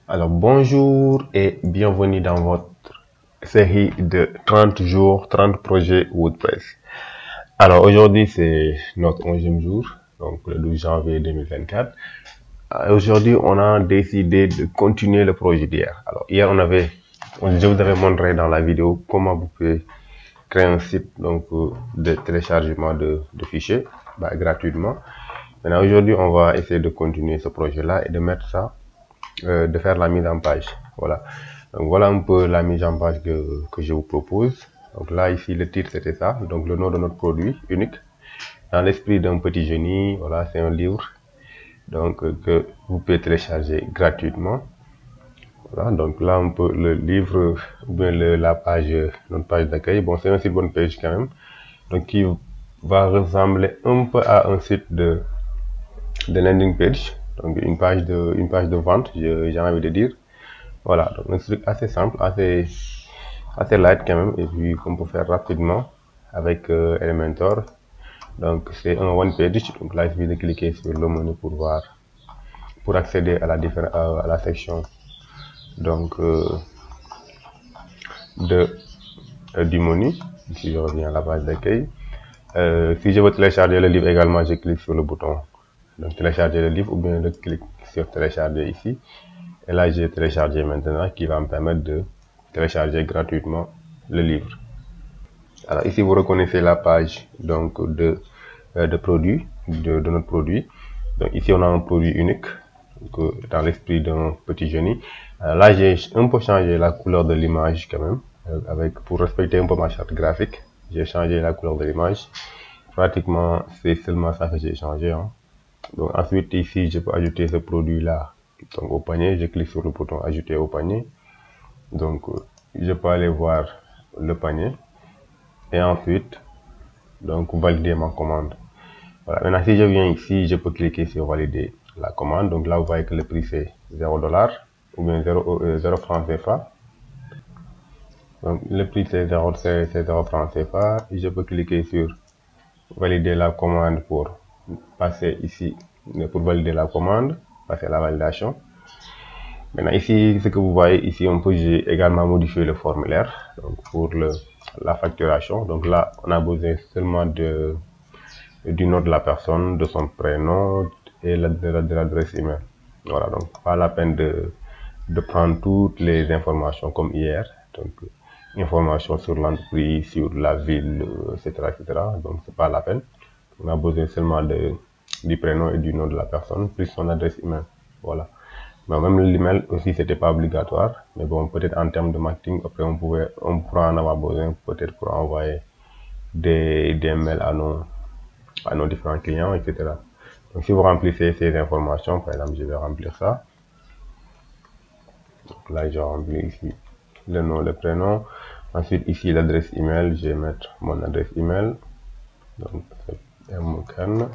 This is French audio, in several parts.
Alors bonjour et bienvenue dans votre série de 30 jours, 30 projets WordPress. Alors aujourd'hui c'est notre 11e jour, donc le 12 janvier 2024. Aujourd'hui on a décidé de continuer le projet d'hier. Alors hier je vous avais montré dans la vidéo comment vous pouvez créer un site donc de téléchargement de fichiers gratuitement. Maintenant aujourd'hui on va essayer de continuer ce projet là et de mettre ça de faire la mise en page. Voilà. Donc voilà un peu la mise en page que je vous propose. Donc là ici le titre c'était ça, donc le nom de notre produit unique. Dans l'esprit d'un petit génie, voilà, c'est un livre donc que vous pouvez télécharger gratuitement. Voilà, donc là un peu le livre ou bien la page, notre page d'accueil. Bon, c'est un site bonne page quand même, donc qui va ressembler un peu à un site de landing page, donc une page de vente, j'ai envie de dire. Voilà, donc un truc assez simple, assez light quand même, et puis qu'on peut faire rapidement avec Elementor. Donc c'est un one page, donc là il suffit de cliquer sur le menu pour accéder à la section donc du menu. Ici je reviens à la page d'accueil. Si je veux télécharger le livre également, je clique sur le bouton donc télécharger le livre, ou bien je clique sur télécharger ici. Et là, j'ai téléchargé maintenant, qui va me permettre de télécharger gratuitement le livre. Alors ici, vous reconnaissez la page donc de produit, de notre produit. Donc ici, on a un produit unique, donc, dans l'esprit d'un petit génie. Alors là, j'ai un peu changé la couleur de l'image quand même, pour respecter un peu ma charte graphique. J'ai changé la couleur de l'image. Pratiquement, c'est seulement ça que j'ai changé. Hein. Donc ensuite, ici, je peux ajouter ce produit-là. Donc au panier, je clique sur le bouton ajouter au panier. Donc je peux aller voir le panier et ensuite donc valider ma commande. Voilà. Maintenant si je viens ici, je peux cliquer sur valider la commande. Donc là vous voyez que le prix c'est $0 ou bien 0 francs CFA. Donc le prix c'est 0 francs CFA. Et je peux cliquer sur valider la commande pour passer ici, pour valider la commande, passer à la validation. Maintenant ici, ce que vous voyez ici, j'ai également modifié le formulaire donc pour la facturation. Donc là, on a besoin seulement du nom de la personne, de son prénom et de l'adresse email. Voilà, donc pas la peine de prendre toutes les informations comme hier. Donc informations sur l'entreprise, sur la ville, etc., etc. Donc c'est pas la peine. On a besoin seulement du prénom et du nom de la personne plus son adresse email. Voilà. Mais même l'email aussi, c'était pas obligatoire. Mais bon, peut-être en termes de marketing, après, on pourra en avoir besoin, peut-être pour envoyer des mails à nos différents clients, etc. Donc, si vous remplissez ces informations, par exemple, je vais remplir ça. Donc là, je remplis ici le nom, le prénom. Ensuite, ici, l'adresse email, je vais mettre mon adresse email. Donc, c'est mkan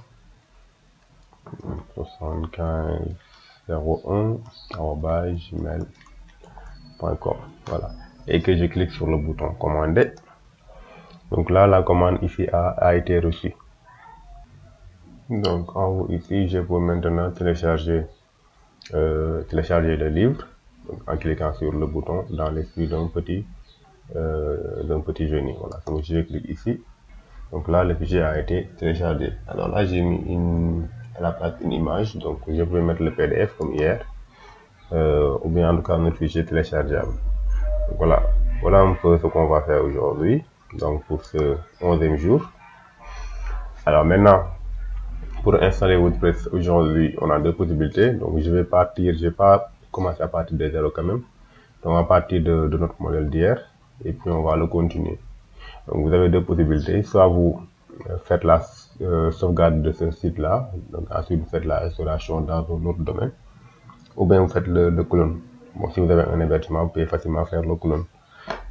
7501@gmail.com. Voilà, et que je clique sur le bouton commander. Donc là, la commande ici a été reçue. Donc en haut ici, je peux maintenant télécharger le livre, donc, en cliquant sur le bouton dans l'esprit d'un petit génie. Voilà, donc je clique ici. Donc là, le fichier a été téléchargé. Alors là, j'ai mis à la place une image, donc je peux mettre le PDF comme hier, ou bien en tout cas notre fichier téléchargeable. Donc voilà un peu ce qu'on va faire aujourd'hui, donc pour ce 11e jour. Alors maintenant, pour installer WordPress aujourd'hui, on a deux possibilités. Donc je vais pas commencer à partir de zéro quand même. Donc à partir de notre modèle d'hier, et puis on va le continuer. Donc vous avez deux possibilités, soit vous faites la sauvegarde de ce site là, donc ensuite vous faites la installation dans un autre domaine, ou bien vous faites le clone. Bon, si vous avez un hébergement, vous pouvez facilement faire le clone.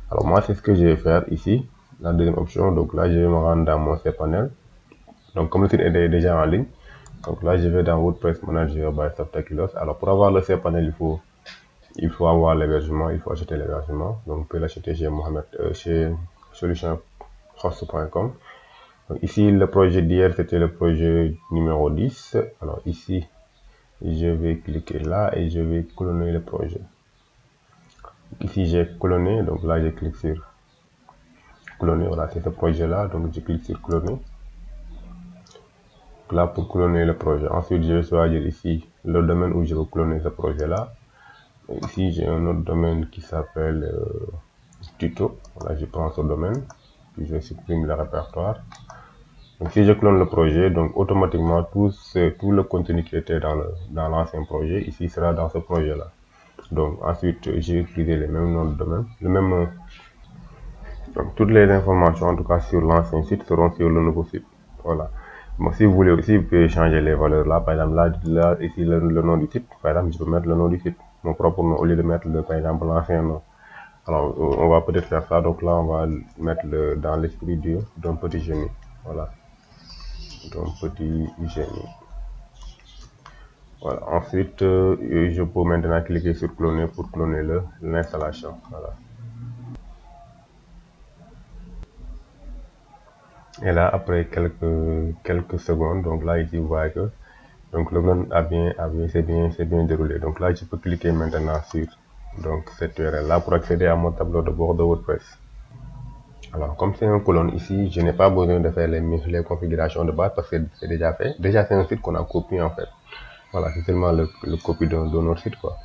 Alors moi c'est ce que je vais faire ici, la deuxième option. Donc là je vais me rendre dans mon cPanel. Donc comme le site est déjà en ligne, donc là je vais dans WordPress Manager by Softaculous. Alors pour avoir le cPanel, il faut avoir l'hébergement, il faut acheter l'hébergement. Donc vous pouvez l'acheter chez Mohamed, chez solutionhost.com. Donc ici le projet d'hier c'était le projet numéro 10. Alors ici je vais cliquer là et je vais cloner le projet. Ici j'ai cloné, donc là je clique sur cloner, voilà c'est ce projet là, donc je clique sur cloner. Là pour cloner le projet. Ensuite je vais choisir ici le domaine où je veux cloner ce projet là. Et ici j'ai un autre domaine qui s'appelle tuto. Voilà, je prends ce domaine, puis je supprime le répertoire. Donc si je clone le projet, donc automatiquement tout le contenu qui était dans l'ancien projet ici sera dans ce projet là. Donc ensuite j'ai utilisé les mêmes noms de domaine, donc toutes les informations en tout cas sur l'ancien site seront sur le nouveau site. Voilà. Bon, si vous voulez aussi, vous pouvez changer les valeurs là. Par exemple, là ici le nom du site. Par exemple, je peux mettre le nom du site, mon propre nom, au lieu de mettre par exemple l'ancien nom. Alors, on va peut-être faire ça. Donc là, on va mettre dans l'esprit d'un petit génie. Voilà. D'un petit génie. Voilà. Ensuite, je peux maintenant cliquer sur cloner pour cloner l'installation. Voilà. Et là, après quelques secondes, donc là, ici, vous voyez que donc le run c'est bien déroulé. Donc là, je peux cliquer maintenant sur donc cette URL là pour accéder à mon tableau de bord de WordPress. Alors, comme c'est un colonne ici, je n'ai pas besoin de faire les configurations de base parce que c'est déjà fait. Déjà, c'est un site qu'on a copié en fait. Voilà, c'est seulement le copie de notre site quoi.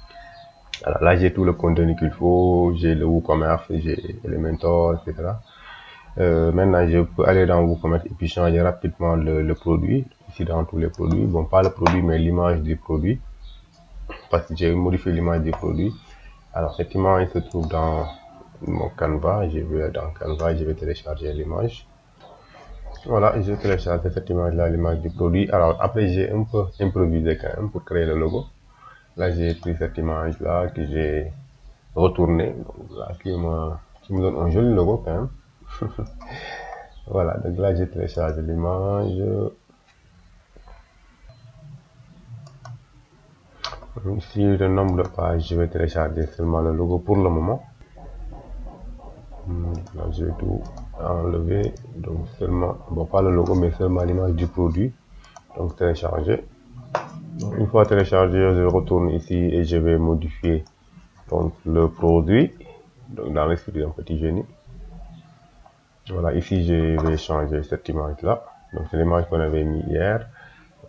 Alors là, j'ai tout le contenu qu'il faut, j'ai le WooCommerce, j'ai Elementor, etc. Maintenant, je peux aller dans WooCommerce et puis changer rapidement le produit. Ici, dans tous les produits, bon, pas le produit, mais l'image du produit. Parce que j'ai modifié l'image du produit. Alors, cette image se trouve dans mon Canva. Je vais dans Canva, je vais télécharger l'image. Voilà, je télécharge cette image-là, l'image du produit. Alors, après, j'ai un peu improvisé quand même pour créer le logo. Là, j'ai pris cette image-là que j'ai retournée. Donc, là, qui me donne un joli logo quand même. Voilà, donc là, j'ai téléchargé l'image. Ici, le nombre de pages, je vais télécharger seulement le logo pour le moment. Là, je vais tout enlever. Donc, seulement, bon, pas le logo, mais seulement l'image du produit. Donc, télécharger. Donc, une fois téléchargé, je retourne ici et je vais modifier donc, le produit. Donc, dans l'esprit d'un petit génie. Voilà, ici, je vais changer cette image-là. Donc, c'est l'image qu'on avait mis hier.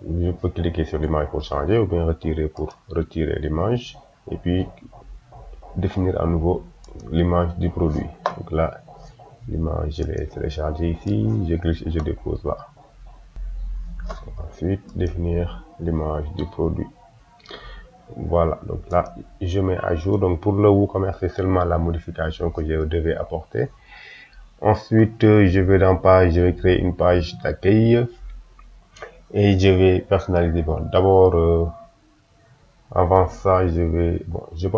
Je peux cliquer sur l'image pour changer ou bien retirer pour retirer l'image et puis définir à nouveau l'image du produit. Donc là, l'image, je l'ai téléchargée ici, je clique et je dépose là. Ensuite, définir l'image du produit. Voilà, donc là, je mets à jour. Donc pour le WooCommerce, c'est seulement la modification que je devais apporter. Ensuite, je vais dans page, je vais créer une page d'accueil. Et je vais personnaliser. Bon, d'abord, avant ça, je vais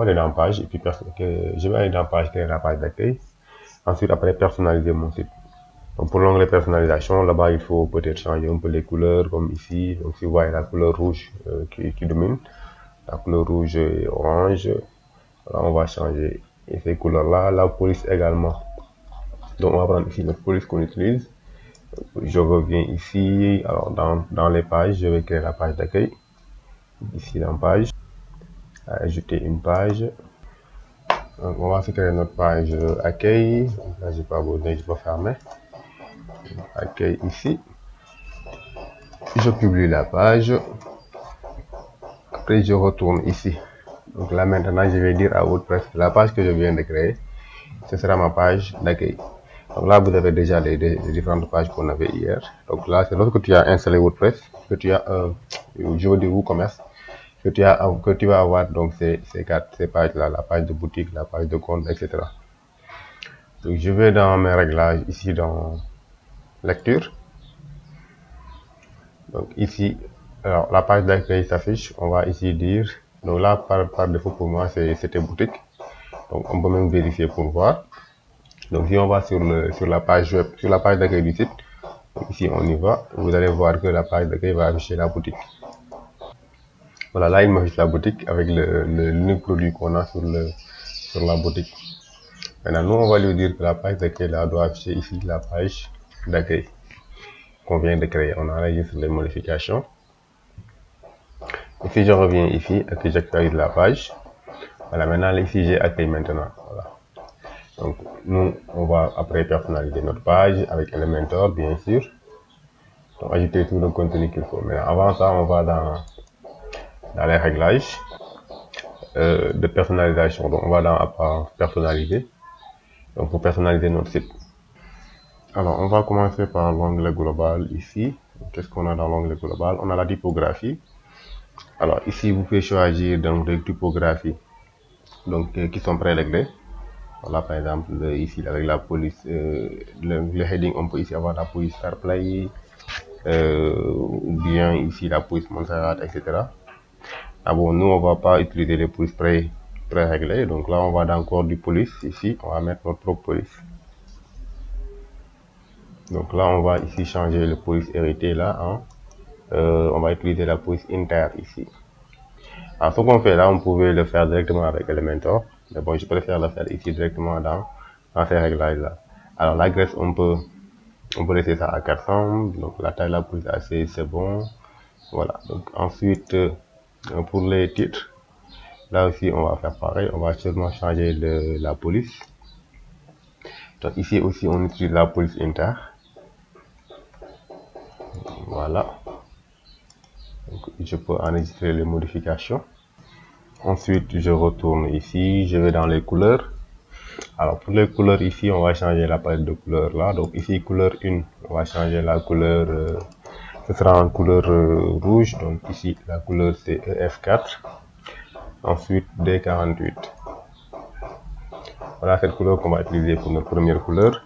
aller dans page et puis je vais aller dans page, créer la page d'accueil. Ensuite, après, personnaliser mon site. Donc, pour l'onglet personnalisation, là-bas, il faut peut-être changer un peu les couleurs, comme ici. Donc, si vous voyez la couleur rouge qui domine, la couleur rouge et orange, voilà, on va changer ces couleurs-là. La police également. Donc, on va prendre ici notre police qu'on utilise. Je reviens ici, alors dans les pages, je vais créer la page d'accueil. Ici dans page, ajouter une page. Donc, on va se créer notre page accueil. Donc, là, j'ai pas besoin, je peux fermer. Accueil ici. Je publie la page. Après, je retourne ici. Donc là, maintenant, je vais dire à WordPress la page que je viens de créer. Ce sera ma page d'accueil. Donc là, vous avez déjà les différentes pages qu'on avait hier. Donc là, c'est lorsque tu as installé WordPress, que tu as je veux dire WooCommerce, que tu vas avoir donc ces pages là, la page de boutique, la page de compte, etc. Donc je vais dans mes réglages ici dans lecture. Donc ici, alors la page d'accueil s'affiche. On va ici dire, donc là par défaut pour moi c'était boutique. Donc on peut même vérifier pour voir. Donc si on va sur la page web, sur la page d'accueil du site, ici on y va, vous allez voir que la page d'accueil va afficher la boutique. Voilà, là il m'affiche la boutique avec l'unique produit qu'on a sur la boutique. Maintenant nous on va lui dire que la page d'accueil là doit afficher ici la page d'accueil qu'on vient de créer. On enregistre les modifications. Et si je reviens ici et que j'actualise la page, voilà, maintenant ici j'ai accueil maintenant. Voilà. Donc nous, on va après personnaliser notre page avec Elementor, bien sûr. Donc ajouter tout le contenu qu'il faut. Mais avant ça, on va dans les réglages de personnalisation. Donc on va dans personnaliser. Donc pour personnaliser notre site. Alors on va commencer par l'onglet global ici. Qu'est-ce qu'on a dans l'onglet global? On a la typographie. Alors ici vous pouvez choisir donc des typographies donc qui sont préréglées. Voilà, par exemple ici avec la police, le heading, on peut ici avoir la police Fairplay, ou bien ici la police Montserrat, etc. Ah bon, nous on va pas utiliser les polices pré-réglées, donc là on va dans corps du police. Ici on va mettre notre propre police. Donc là on va ici changer le police hérité là, hein. On va utiliser la police inter ici. Alors ce qu'on fait là, on pouvait le faire directement avec Elementor, mais bon, je préfère le faire ici directement dans ces réglages là. Alors la graisse, on peut laisser ça à 400, donc la taille de la police assez, c'est bon. Voilà, donc ensuite pour les titres, là aussi on va faire pareil, on va seulement changer la police. Donc ici aussi on utilise la police inter. Voilà, donc je peux enregistrer les modifications. Ensuite je retourne ici, je vais dans les couleurs. Alors pour les couleurs ici, on va changer la palette de couleurs là. Donc ici couleur 1, on va changer la couleur, ce sera en couleur rouge. Donc ici la couleur c'est EF4. Ensuite D48. Voilà cette couleur qu'on va utiliser pour notre première couleur.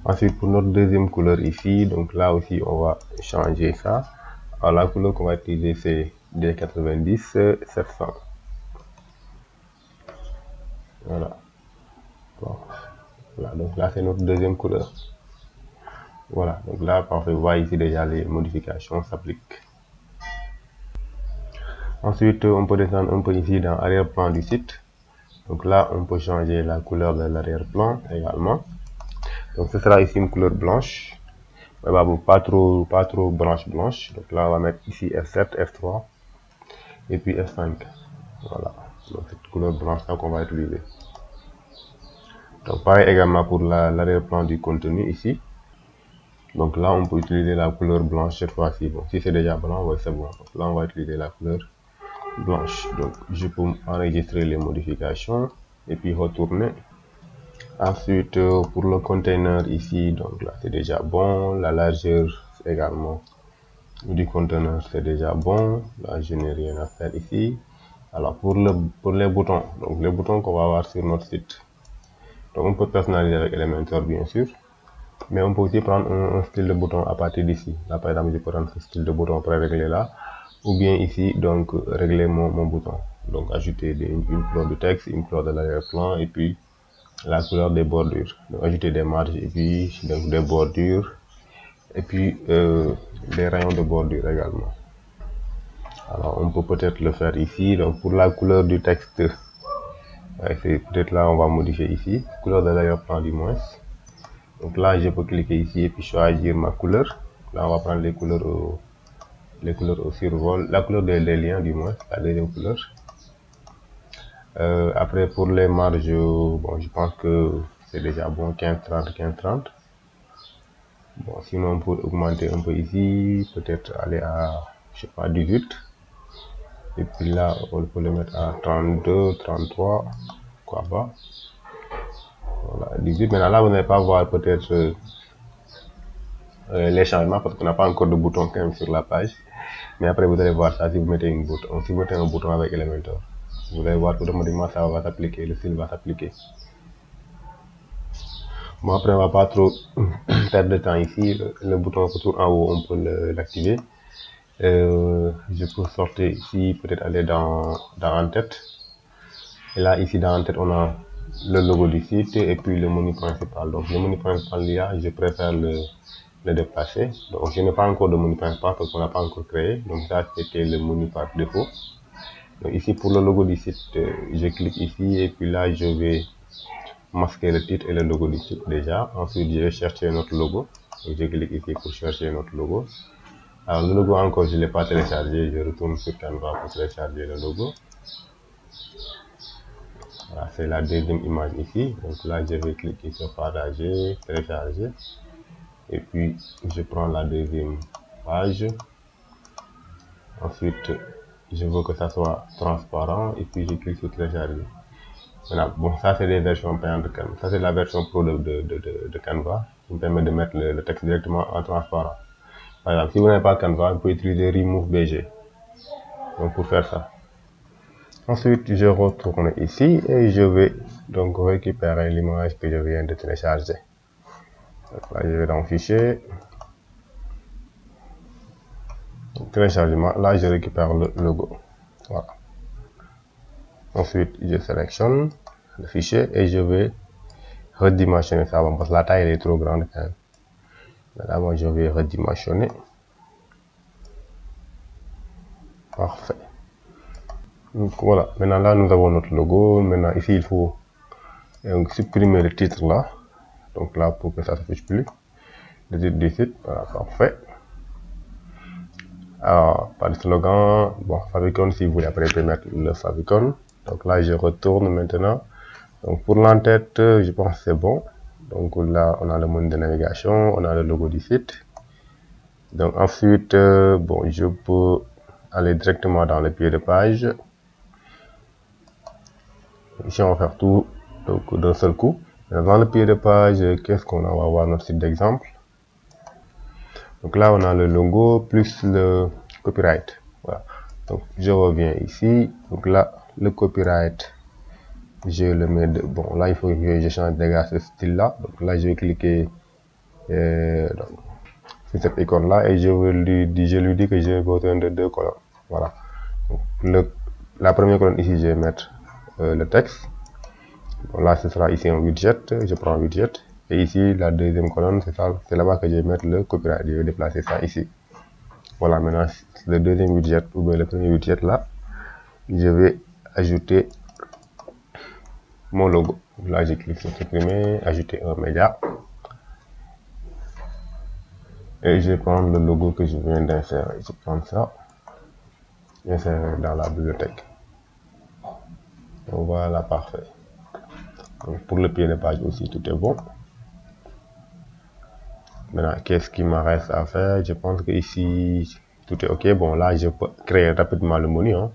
Ensuite pour notre deuxième couleur ici, donc là aussi on va changer ça. Alors la couleur qu'on va utiliser c'est D90 700. Voilà. Bon. Voilà, donc là c'est notre deuxième couleur. Voilà, donc là parfait, vous voyez ici déjà les modifications s'appliquent. Ensuite on peut descendre un peu ici dans arrière-plan du site. Donc là on peut changer la couleur de l'arrière-plan également. Donc ce sera ici une couleur blanche, mais pas trop blanche. Donc là on va mettre ici F7, F3 et puis F5. Voilà, donc cette couleur blanche là qu'on va utiliser. Donc pareil également pour l'arrière-plan du contenu ici. Donc là on peut utiliser la couleur blanche cette fois-ci. Bon, si c'est déjà blanc, ouais, c'est bon. Donc là on va utiliser la couleur blanche. Donc je peux enregistrer les modifications et puis retourner. Ensuite pour le container ici, donc là c'est déjà bon. La largeur également du conteneur c'est déjà bon. Là je n'ai rien à faire ici. Alors pour les boutons, donc les boutons qu'on va avoir sur notre site, donc on peut personnaliser avec Elementor bien sûr, mais on peut aussi prendre un style de bouton à partir d'ici. Là par exemple je peux prendre ce style de bouton pré-réglé là, ou bien ici donc régler mon bouton. Donc ajouter une couleur de texte, une couleur de l'arrière-plan et puis la couleur des bordures. Donc ajouter des marges et puis donc des bordures et puis des rayons de bordure également. Alors on peut peut-être le faire ici. Donc pour la couleur du texte, c'est peut-être là on va modifier ici, couleur de l'arrière-plan du moins. Donc là je peux cliquer ici et puis choisir ma couleur. Là on va prendre les couleurs au survol, la couleur des liens du moins, la deuxième couleur. Après pour les marges, bon je pense que c'est déjà bon, 15-30, 15-30. Bon sinon on peut augmenter un peu ici, peut-être aller à je sais pas 18. Et puis là on peut le mettre à 32, 33, quoi pas. Voilà, 18. Maintenant là vous n'allez pas voir peut-être les changements parce qu'on n'a pas encore de bouton quand même sur la page. Mais après vous allez voir ça si vous mettez si vous mettez un bouton avec Elementor. Vous allez voir automatiquement ça va s'appliquer, le style va s'appliquer. Bon après on va pas trop perdre de temps ici. Le bouton retour en haut on peut l'activer. Je peux sortir ici, peut-être aller dans en tête. Et là ici dans en tête on a le logo du site et puis le menu principal. Donc le menu principal là je préfère le déplacer. Donc je n'ai pas encore de menu principal parce qu'on n'a pas encore créé. Donc ça c'était le menu par défaut. Donc ici pour le logo du site, je clique ici et puis là je vais masquer le titre et le logo du site déjà. Ensuite je vais chercher notre logo. Donc je clique ici pour chercher notre logo. Alors le logo encore, je ne l'ai pas téléchargé, je retourne sur Canva pour télécharger le logo. Voilà, c'est la deuxième image ici. Donc là, je vais cliquer sur partager, télécharger. Et puis, je prends la deuxième page. Ensuite, je veux que ça soit transparent et puis je clique sur télécharger. Voilà, bon, ça c'est des versions payantes de Canva. Ça c'est la version pro de Canva qui me permet de mettre le texte directement en transparent. Par exemple, si vous n'avez pas Canva, vous pouvez utiliser Remove BG. Donc pour faire ça. Ensuite, je retourne ici et je vais donc récupérer l'image que je viens de télécharger. Donc là, je vais dans Fichier. Téléchargement. Là, je récupère le logo. Voilà. Ensuite, je sélectionne le fichier et je vais redimensionner ça parce que la taille elle est trop grande quand même. D'abord, je vais redimensionner. Parfait. Donc voilà, maintenant là nous avons notre logo. Maintenant ici il faut supprimer le titre là. Donc là pour que ça ne s'affiche plus. Le titre du site, voilà, parfait. Alors, pas de slogan, bon, favicon si vous voulez, après vous pouvez mettre le favicon. Donc là je retourne maintenant. Donc pour l'entête, je pense que c'est bon. Donc là on a le menu de navigation, on a le logo du site. Donc ensuite, bon, je peux aller directement dans le pied de page. Ici on va faire tout d'un seul coup. Dans le pied de page, qu'est-ce qu'on a? On va voir notre site d'exemple. Donc là on a le logo plus le copyright. Voilà. Donc je reviens ici. Donc là le copyright, je le mets de, bon là il faut que je change déjà ce style là. Donc là je vais cliquer sur cette icône là et je lui dis que j'ai besoin de 2 colonnes. Voilà. Donc, la première colonne ici je vais mettre le texte. Bon, là ce sera ici un widget, je prends un widget. Et ici la deuxième colonne, c'est ça, c'est là-bas que je vais mettre le copyright. Je vais déplacer ça ici. Voilà, maintenant le deuxième widget ou bien le premier widget là, je vais ajouter mon logo. Là je clique sur supprimer, ajouter un média. Et je vais prendre le logo que je viens d'insérer. Je prends ça, insérer dans la bibliothèque. Donc voilà, parfait. Donc pour le pied de page aussi, tout est bon. Maintenant, qu'est-ce qu'il me reste à faire? Je pense que ici, tout est OK. Bon, là, je peux créer rapidement le menu. Hein.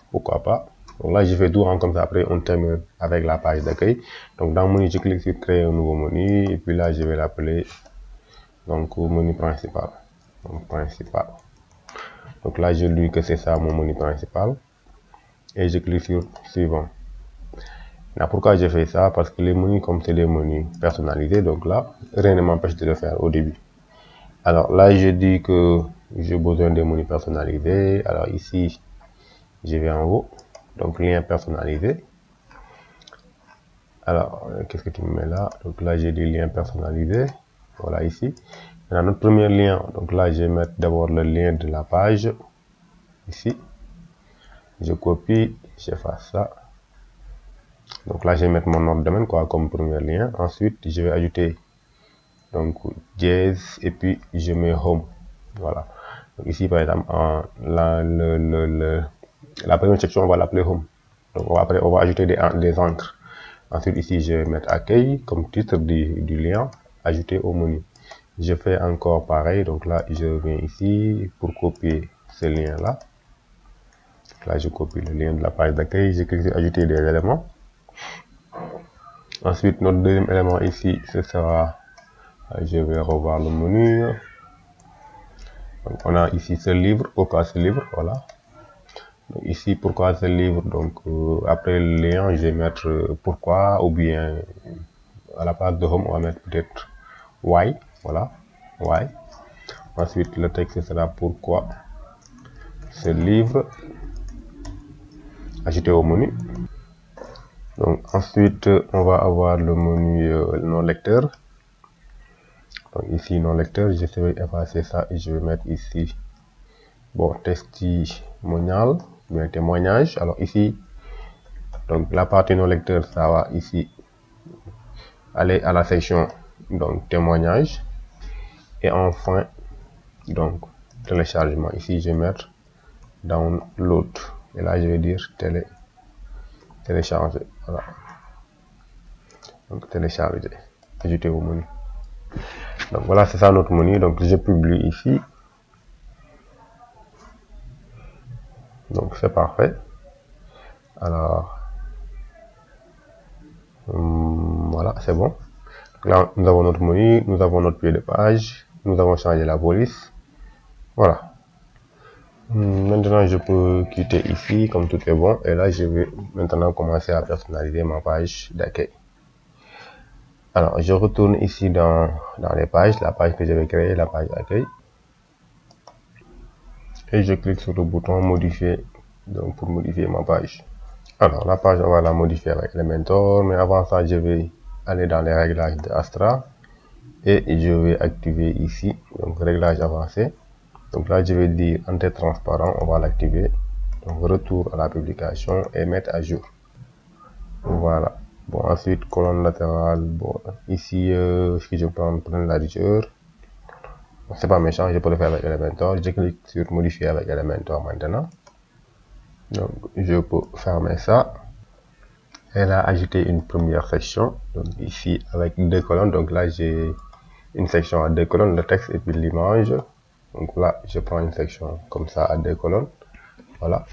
Pourquoi pas? Donc là, je fais tout comme ça. Après, on termine avec la page d'accueil. Donc dans le menu, je clique sur créer un nouveau menu. Et puis là, je vais l'appeler donc menu principal. Donc principal. Donc là, je lui dis que c'est ça mon menu principal. Et je clique sur suivant. Là, pourquoi j'ai fait ça? Parce que les menus, comme c'est des menus personnalisés, donc là, rien ne m'empêche de le faire au début. Alors là, je dis que j'ai besoin de menus personnalisés. Alors ici, je vais en haut, donc lien personnalisé. Alors, qu'est-ce que tu me mets là? Donc là, j'ai des liens personnalisés. Voilà ici. Maintenant, notre premier lien, donc là, je vais mettre d'abord le lien de la page. Ici, je copie, j'efface ça. Donc là, je vais mettre mon nom de domaine quoi, comme premier lien. Ensuite, je vais ajouter donc dièse et puis je mets home. Voilà. Donc ici, par exemple, la première section, on va l'appeler home. Donc après, on va ajouter des encres. Ensuite, ici, je vais mettre accueil comme titre du lien, ajouter au menu. Je fais encore pareil. Donc là, je viens ici pour copier ce lien-là. Là, je copie le lien de la page d'accueil. Je clique sur ajouter des éléments. Ensuite, notre deuxième élément ici, ce sera, je vais revoir le menu. Donc, on a ici ce livre, pourquoi ce livre, voilà. Donc, ici, pourquoi ce livre, donc après le lien, je vais mettre pourquoi, ou bien à la place de home, on va mettre peut-être why, voilà, why. Ensuite, le texte sera pourquoi ce livre, ajouté au menu. Donc ensuite, on va avoir le menu non lecteur. Donc ici, non lecteur, je vais effacer ça et je vais mettre ici, bon, testimonial, bien témoignage. Alors ici, donc la partie non lecteur, ça va ici aller à la section donc témoignage. Et enfin, donc téléchargement. Ici, je vais mettre download. Et là, je vais dire télécharger. Voilà. Donc, télécharger. Ajouter au menu. Donc, voilà, c'est ça notre menu. Donc, je publie ici. Donc, c'est parfait. Alors, voilà, c'est bon. Là, nous avons notre menu, nous avons notre pied de page, nous avons changé la police. Voilà. Maintenant, je peux quitter ici, comme tout est bon. Et là, je vais maintenant commencer à personnaliser ma page d'accueil. Alors, je retourne ici dans les pages, la page que je vais créer, la page d'accueil. Et je clique sur le bouton modifier, donc pour modifier ma page. Alors, la page, on va la modifier avec Elementor, mais avant ça, je vais aller dans les réglages de Astra et je vais activer ici, donc réglage avancé. Donc là, je vais dire en-tête transparent, on va l'activer. Donc, retour à la publication et mettre à jour. Voilà. Bon, ensuite, colonne latérale. Bon, ici, si je prends la largeur, c'est pas méchant, je peux le faire avec Elementor. Je clique sur modifier avec Elementor maintenant. Donc, je peux fermer ça. Et là, ajouter une première section. Donc, ici, avec 2 colonnes. Donc là, j'ai une section à 2 colonnes, le texte et puis l'image. Donc là, je prends une section comme ça à 2 colonnes. Voilà.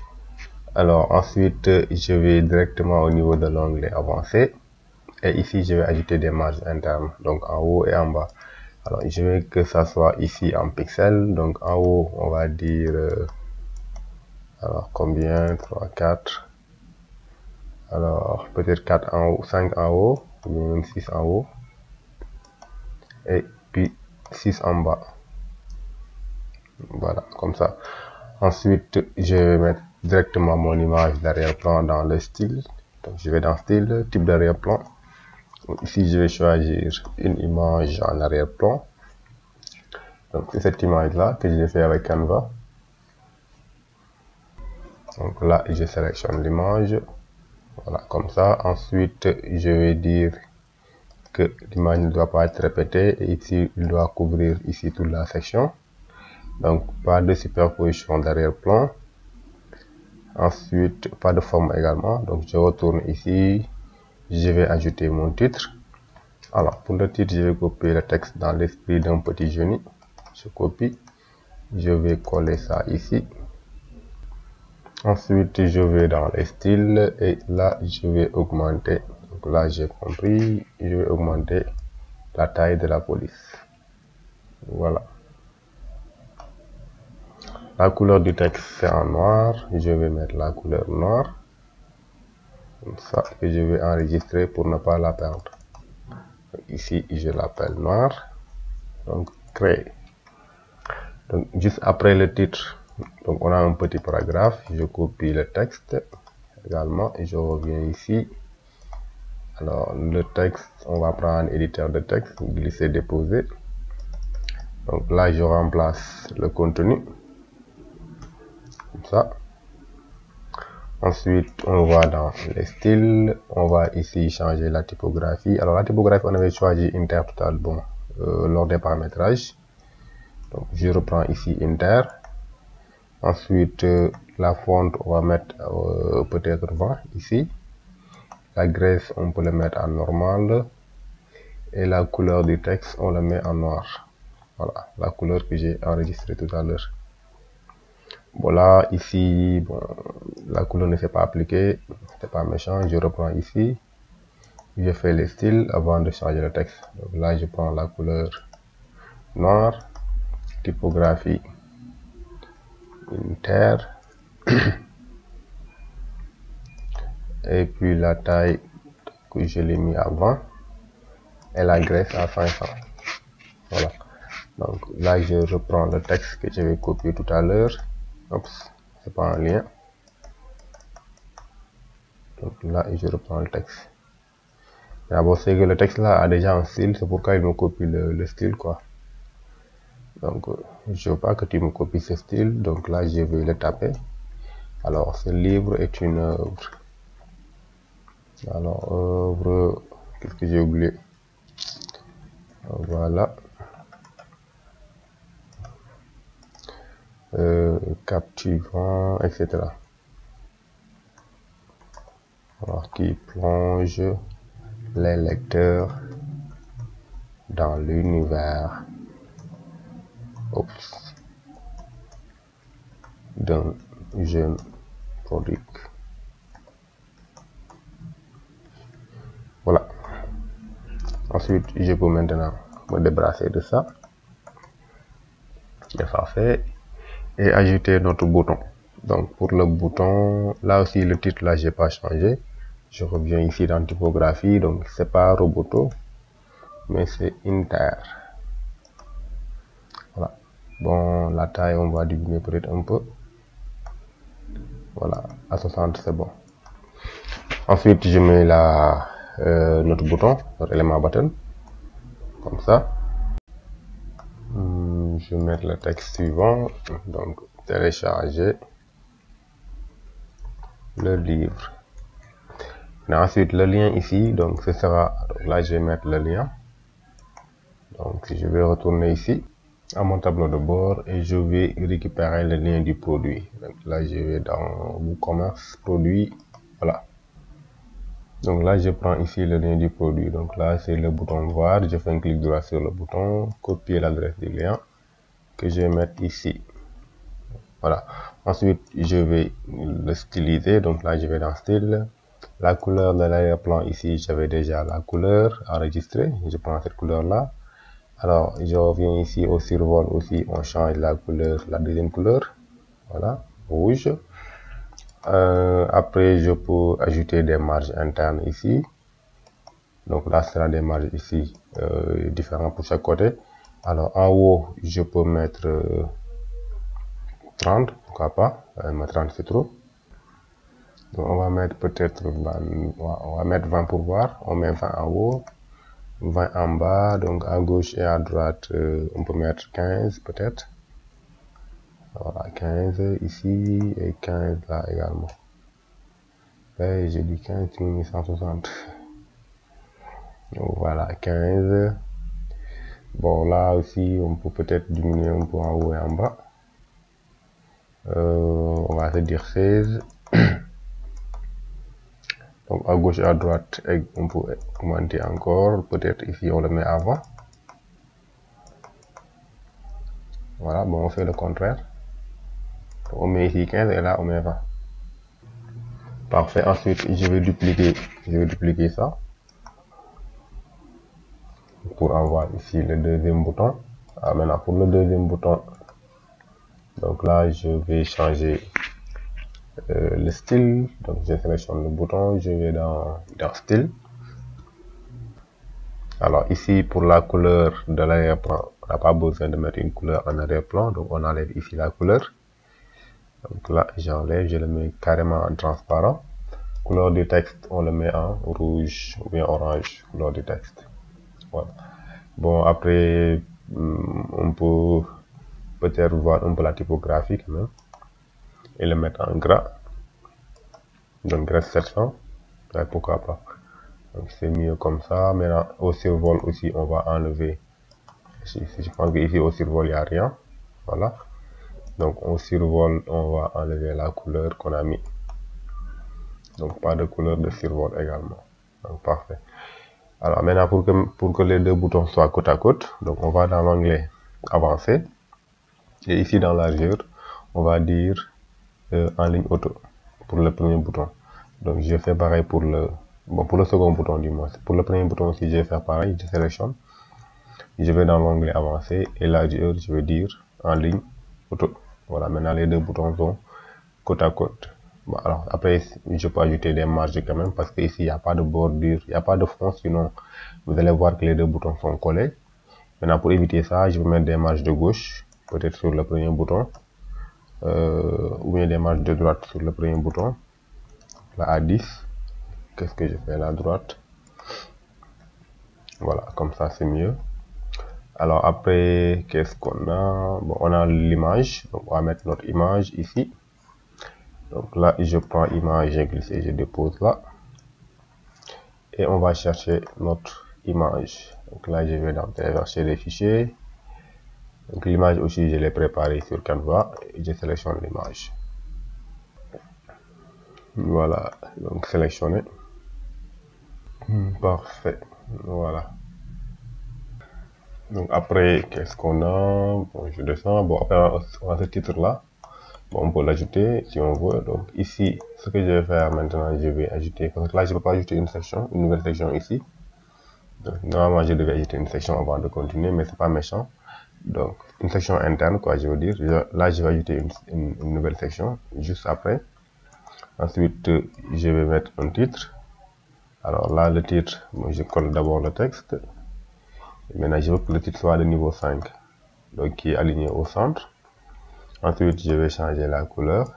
Alors ensuite, je vais directement au niveau de l'onglet avancé. Et ici, je vais ajouter des marges internes. Donc en haut et en bas. Alors, je veux que ça soit ici en pixels. Donc en haut, on va dire... alors combien? 3, 4. Alors peut-être 4 en haut, 5 en haut. Ou même 6 en haut. Et puis 6 en bas. Voilà, comme ça. Ensuite, je vais mettre directement mon image d'arrière-plan dans le style. Donc, je vais dans style, type d'arrière-plan. Ici, je vais choisir une image en arrière-plan. Donc, c'est cette image-là que j'ai fait avec Canva. Donc là, je sélectionne l'image. Voilà, comme ça. Ensuite, je vais dire que l'image ne doit pas être répétée. Et ici, il doit couvrir ici toute la section. Donc, pas de superposition d'arrière-plan. Ensuite, pas de forme également. Donc, je retourne ici. Je vais ajouter mon titre. Alors, pour le titre, je vais copier le texte dans l'esprit d'un petit génie. Je copie. Je vais coller ça ici. Ensuite, je vais dans les styles et là, je vais augmenter. Donc là, j'ai compris. Je vais augmenter la taille de la police. Voilà. La couleur du texte, c'est en noir. Je vais mettre la couleur noire. Comme ça, que je vais enregistrer pour ne pas la perdre. Ici, je l'appelle noir. Donc, créer. Donc, juste après le titre, donc on a un petit paragraphe. Je copie le texte également et je reviens ici. Alors, le texte, on va prendre éditeur de texte, glisser, déposer. Donc là, je remplace le contenu. Comme ça. Ensuite, on va dans les styles. On va ici changer la typographie. Alors, la typographie, on avait choisi Inter Total, bon, lors des paramétrages. Donc, je reprends ici Inter. Ensuite, la fonte, on va mettre peut-être 20 ici. La graisse, on peut le mettre en normal. Et la couleur du texte, on le met en noir. Voilà, la couleur que j'ai enregistrée tout à l'heure. Voilà, ici, bon, la couleur ne s'est pas appliquée. C'est pas méchant. Je reprends ici. Je fais les styles avant de changer le texte. Donc là, je prends la couleur noire. Typographie Inter. Et puis la taille que je l'ai mis avant. Et la graisse à 500. Voilà. Donc là, je reprends le texte que j'avais copié tout à l'heure. Oups, c'est pas un lien. Donc là, je reprends le texte. D'abord, c'est que le texte là a déjà un style, c'est pourquoi il me copie le style, quoi. Donc, je veux pas que tu me copies ce style, donc là, je vais le taper. Alors, ce livre est une œuvre. Alors, œuvre, qu'est-ce que j'ai oublié? Voilà. captivant, etc. Alors, qui plonge les lecteurs dans l'univers d'un jeune prodigue. Voilà. Ensuite, je peux maintenant me débarrasser de ça. C'est parfait. Et ajouter notre bouton. Donc pour le bouton, là aussi le titre là j'ai pas changé. Je reviens ici dans typographie, donc c'est pas Roboto, mais c'est Inter. Voilà. Bon, la taille on va diminuer peut-être un peu. Voilà, à 60 c'est bon. Ensuite je mets notre bouton, notre élément button, comme ça. Je vais mettre le texte suivant, donc télécharger le livre. Et ensuite le lien ici, donc ce sera, donc là je vais mettre le lien. Donc je vais retourner ici à mon tableau de bord et je vais récupérer le lien du produit. Donc là je vais dans WooCommerce produit, voilà. Donc là je prends ici le lien du produit, donc là c'est le bouton voir, je fais un clic droit sur le bouton, copier l'adresse du lien que je vais mettre ici. Voilà. Ensuite je vais le styliser, donc là je vais dans style. La couleur de l'arrière-plan ici, j'avais déjà la couleur enregistrée, je prends cette couleur là. Alors je reviens ici au survol aussi, on change la couleur, la deuxième couleur, voilà, rouge. Après je peux ajouter des marges internes ici, donc là ce sera des marges ici différentes pour chaque côté. Alors en haut je peux mettre 30, pourquoi pas, mais 30 c'est trop. Donc on va mettre peut-être 20, on va mettre 20 pour voir, on met 20 en haut, 20 en bas, donc à gauche et à droite on peut mettre 15 peut-être. Voilà, 15 ici et 15 là également. Et j'ai dit 15, 160. Donc voilà, 15. Bon, là aussi, on peut peut-être diminuer un peu en haut et en bas. On va se dire 16. Donc à gauche et à droite, on peut augmenter encore. Peut-être ici, on le met avant. Voilà, bon, on fait le contraire. Donc, on met ici 15 et là, on met 20. Parfait. Ensuite, je vais dupliquer ça pour avoir ici le deuxième bouton. Alors maintenant pour le deuxième bouton, donc là je vais changer le style. Donc je sélectionne le bouton, je vais dans style. Alors ici pour la couleur de l'arrière-plan, on n'a pas besoin de mettre une couleur en arrière-plan, donc on enlève ici la couleur. Donc là j'enlève, je le mets carrément en transparent. Couleur du texte, on le met en rouge ou bien orange, couleur du texte. Voilà. Bon, après on peut peut-être voir un peu la typographie quand même et le mettre en gras, donc gras 700, ouais, pourquoi pas. Donc c'est mieux comme ça. Maintenant au survol aussi on va enlever, je pense que ici au survol il n'y a rien, voilà. Donc au survol on va enlever la couleur qu'on a mis, donc pas de couleur de survol également, donc parfait. Alors maintenant pour que les deux boutons soient côte à côte, donc on va dans l'onglet avancé et ici dans largeur on va dire en ligne auto pour le premier bouton. Donc je fais pareil pour le second bouton du moins. Pour le premier bouton aussi je vais faire pareil, je sélectionne, je vais dans l'onglet avancé et largeur je vais dire en ligne auto. Voilà, maintenant les deux boutons sont côte à côte. Bon, alors après je peux ajouter des marges quand même parce que ici il n'y a pas de bordure, il n'y a pas de fond, sinon vous allez voir que les deux boutons sont collés. Maintenant pour éviter ça, je vais mettre des marges de gauche, peut-être sur le premier bouton, ou bien des marges de droite sur le premier bouton. Là à 10, qu'est-ce que je fais là à droite? Voilà, comme ça c'est mieux. Alors après, qu'est-ce qu'on a? Bon, on a l'image, donc on va mettre notre image ici. Donc là je prends image, j'ai glissé, je dépose là et on va chercher notre image. Donc là je vais dans télécharger les fichiers, Donc l'image aussi, je l'ai préparée sur Canva et je sélectionne l'image. Voilà, donc sélectionné. Parfait, voilà. Donc après, qu'est-ce qu'on a? Bon, je descends. Bon, après, on a ce titre-là. Bon, on peut l'ajouter si on veut. Donc ici, ce que je vais faire maintenant, je vais ajouter, parce que là, je ne peux pas ajouter une section, une nouvelle section ici. Donc, normalement, je devais ajouter une section avant de continuer, mais c'est pas méchant. Donc, une section interne, quoi, je veux dire. Là, je vais ajouter une nouvelle section juste après. Ensuite, je vais mettre un titre. Alors là, le titre, moi, je colle d'abord le texte. Maintenant, je veux que le titre soit de niveau 5, donc qui est aligné au centre. Ensuite, je vais changer la couleur.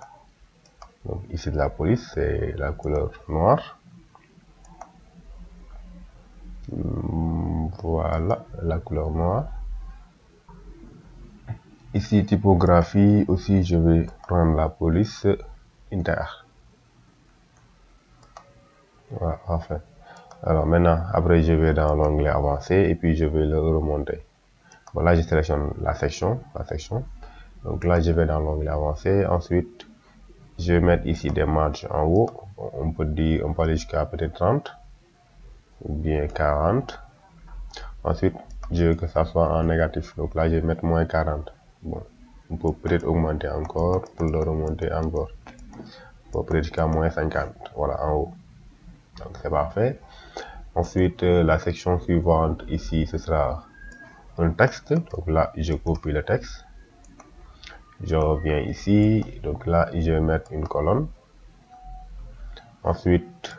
Donc ici de la police, c'est la couleur noire. Voilà, la couleur noire. Ici, typographie, aussi, je vais prendre la police inter. Voilà, parfait. Alors maintenant, après, je vais dans l'onglet avancé et puis je vais le remonter. Bon, là, je sélectionne la section. Donc là, je vais dans l'onglet avancé. Ensuite, je vais mettre ici des marges en haut. On peut aller jusqu'à peut-être 30 ou bien 40. Ensuite, je veux que ça soit en négatif. Donc là, je vais mettre moins 40. Bon, on peut peut-être augmenter encore pour le remonter encore. Pour peut-être jusqu'à moins 50. Voilà, en haut. Donc c'est parfait. Ensuite, la section suivante ici, ce sera un texte. Donc là, je copie le texte. Je reviens ici. Donc là, je vais mettre une colonne. Ensuite,